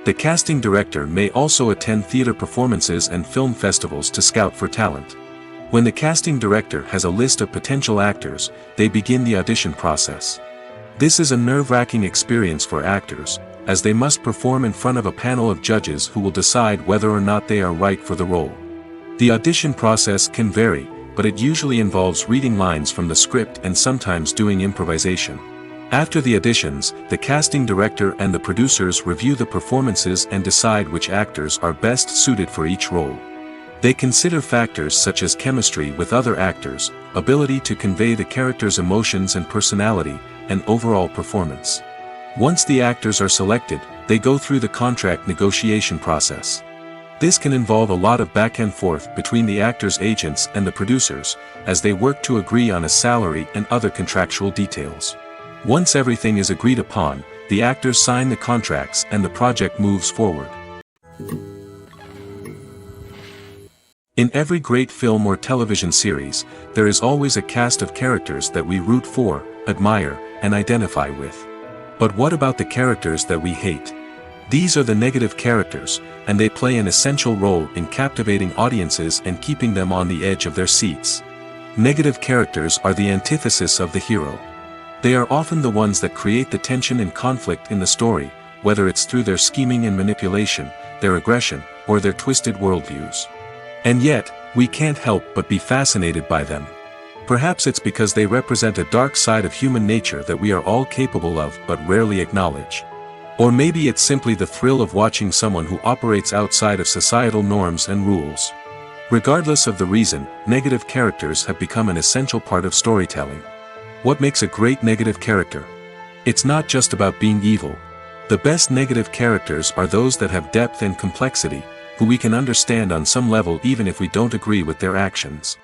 The casting director may also attend theater performances and film festivals to scout for talent. When the casting director has a list of potential actors, they begin the audition process. This is a nerve-wracking experience for actors, as they must perform in front of a panel of judges who will decide whether or not they are right for the role. The audition process can vary, but it usually involves reading lines from the script and sometimes doing improvisation. After the auditions, the casting director and the producers review the performances and decide which actors are best suited for each role. They consider factors such as chemistry with other actors, ability to convey the character's emotions and personality, and overall performance. Once the actors are selected, they go through the contract negotiation process. This can involve a lot of back and forth between the actors' agents and the producers, as they work to agree on a salary and other contractual details. Once everything is agreed upon, the actors sign the contracts and the project moves forward. In every great film or television series, there is always a cast of characters that we root for, admire, and identify with. But what about the characters that we hate? These are the negative characters, and they play an essential role in captivating audiences and keeping them on the edge of their seats. Negative characters are the antithesis of the hero. They are often the ones that create the tension and conflict in the story, whether it's through their scheming and manipulation, their aggression, or their twisted worldviews. And yet, we can't help but be fascinated by them. Perhaps it's because they represent a dark side of human nature that we are all capable of but rarely acknowledge. Or maybe it's simply the thrill of watching someone who operates outside of societal norms and rules. Regardless of the reason, negative characters have become an essential part of storytelling. What makes a great negative character? It's not just about being evil. The best negative characters are those that have depth and complexity, who we can understand on some level even if we don't agree with their actions.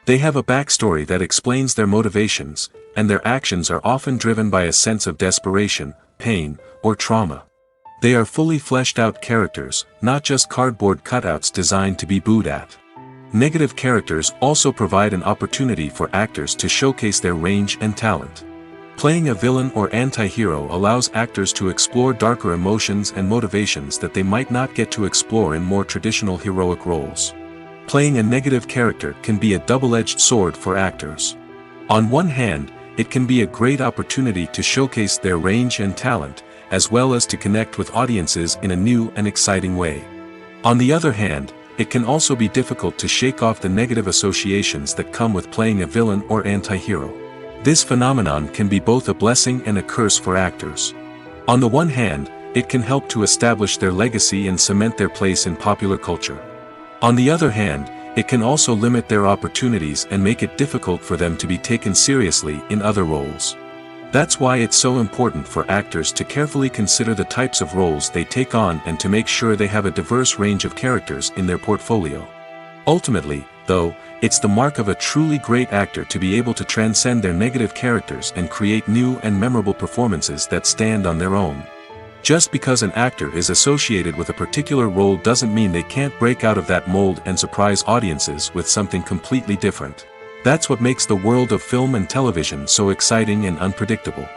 They have a backstory that explains their motivations, and their actions are often driven by a sense of desperation, pain, or trauma. They are fully fleshed out characters, not just cardboard cutouts designed to be booed at. Negative characters also provide an opportunity for actors to showcase their range and talent. Playing a villain or anti-hero allows actors to explore darker emotions and motivations that they might not get to explore in more traditional heroic roles. Playing a negative character can be a double-edged sword for actors. On one hand, it can be a great opportunity to showcase their range and talent, as well as to connect with audiences in a new and exciting way. On the other hand, it can also be difficult to shake off the negative associations that come with playing a villain or anti-hero. This phenomenon can be both a blessing and a curse for actors. On the one hand, it can help to establish their legacy and cement their place in popular culture. On the other hand, it can also limit their opportunities and make it difficult for them to be taken seriously in other roles. That's why it's so important for actors to carefully consider the types of roles they take on and to make sure they have a diverse range of characters in their portfolio. Ultimately, though, it's the mark of a truly great actor to be able to transcend their negative characters and create new and memorable performances that stand on their own. Just because an actor is associated with a particular role doesn't mean they can't break out of that mold and surprise audiences with something completely different. That's what makes the world of film and television so exciting and unpredictable.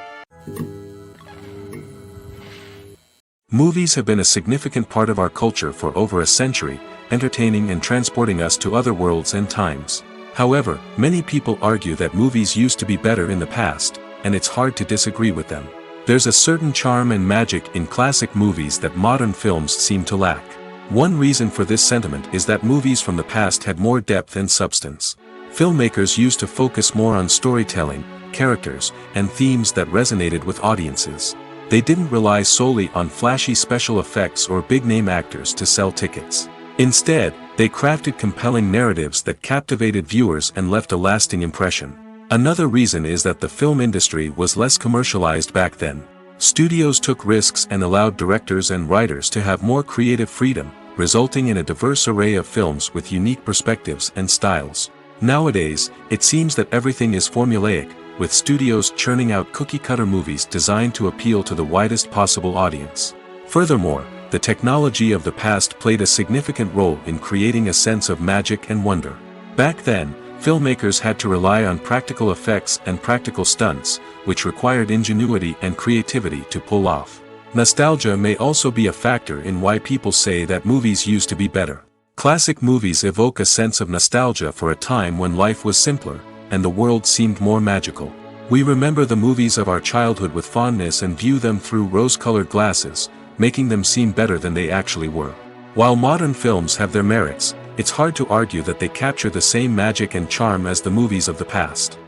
Movies have been a significant part of our culture for over a century, entertaining and transporting us to other worlds and times. However, many people argue that movies used to be better in the past, and it's hard to disagree with them. There's a certain charm and magic in classic movies that modern films seem to lack. One reason for this sentiment is that movies from the past had more depth and substance. Filmmakers used to focus more on storytelling, characters, and themes that resonated with audiences. They didn't rely solely on flashy special effects or big-name actors to sell tickets. Instead, they crafted compelling narratives that captivated viewers and left a lasting impression. Another reason is that the film industry was less commercialized back then. Studios took risks and allowed directors and writers to have more creative freedom, resulting in a diverse array of films with unique perspectives and styles. Nowadays, it seems that everything is formulaic, with studios churning out cookie-cutter movies designed to appeal to the widest possible audience. Furthermore, the technology of the past played a significant role in creating a sense of magic and wonder. Back then, filmmakers had to rely on practical effects and practical stunts, which required ingenuity and creativity to pull off. Nostalgia may also be a factor in why people say that movies used to be better. Classic movies evoke a sense of nostalgia for a time when life was simpler, and the world seemed more magical. We remember the movies of our childhood with fondness and view them through rose-colored glasses, making them seem better than they actually were. While modern films have their merits, it's hard to argue that they capture the same magic and charm as the movies of the past.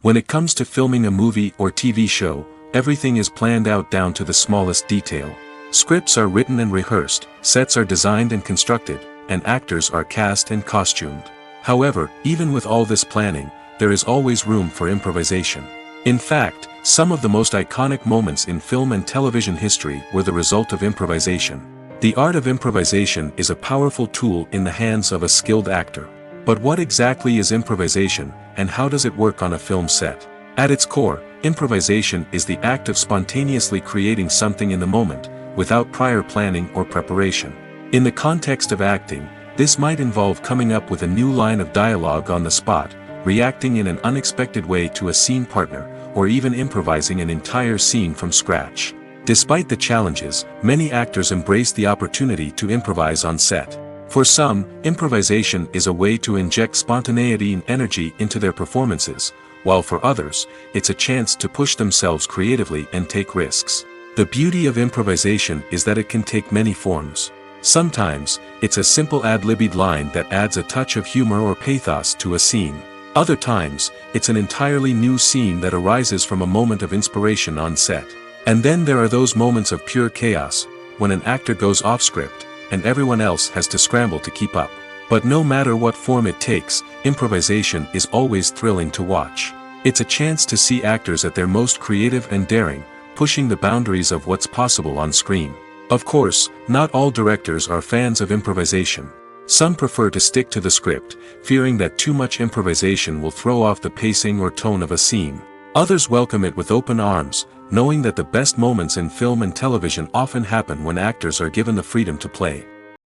When it comes to filming a movie or TV show, everything is planned out down to the smallest detail. Scripts are written and rehearsed, sets are designed and constructed, and actors are cast and costumed. However, even with all this planning, there is always room for improvisation. In fact, some of the most iconic moments in film and television history were the result of improvisation. The art of improvisation is a powerful tool in the hands of a skilled actor. But what exactly is improvisation, and how does it work on a film set? At its core, improvisation is the act of spontaneously creating something in the moment, without prior planning or preparation. In the context of acting, this might involve coming up with a new line of dialogue on the spot, reacting in an unexpected way to a scene partner, or even improvising an entire scene from scratch. Despite the challenges, many actors embrace the opportunity to improvise on set. For some, improvisation is a way to inject spontaneity and energy into their performances, while for others, it's a chance to push themselves creatively and take risks. The beauty of improvisation is that it can take many forms. Sometimes, it's a simple ad-libbed line that adds a touch of humor or pathos to a scene. Other times, it's an entirely new scene that arises from a moment of inspiration on set. And then there are those moments of pure chaos, when an actor goes off script, and everyone else has to scramble to keep up. But no matter what form it takes, improvisation is always thrilling to watch. It's a chance to see actors at their most creative and daring, pushing the boundaries of what's possible on screen. Of course, not all directors are fans of improvisation. Some prefer to stick to the script, fearing that too much improvisation will throw off the pacing or tone of a scene. Others welcome it with open arms, knowing that the best moments in film and television often happen when actors are given the freedom to play.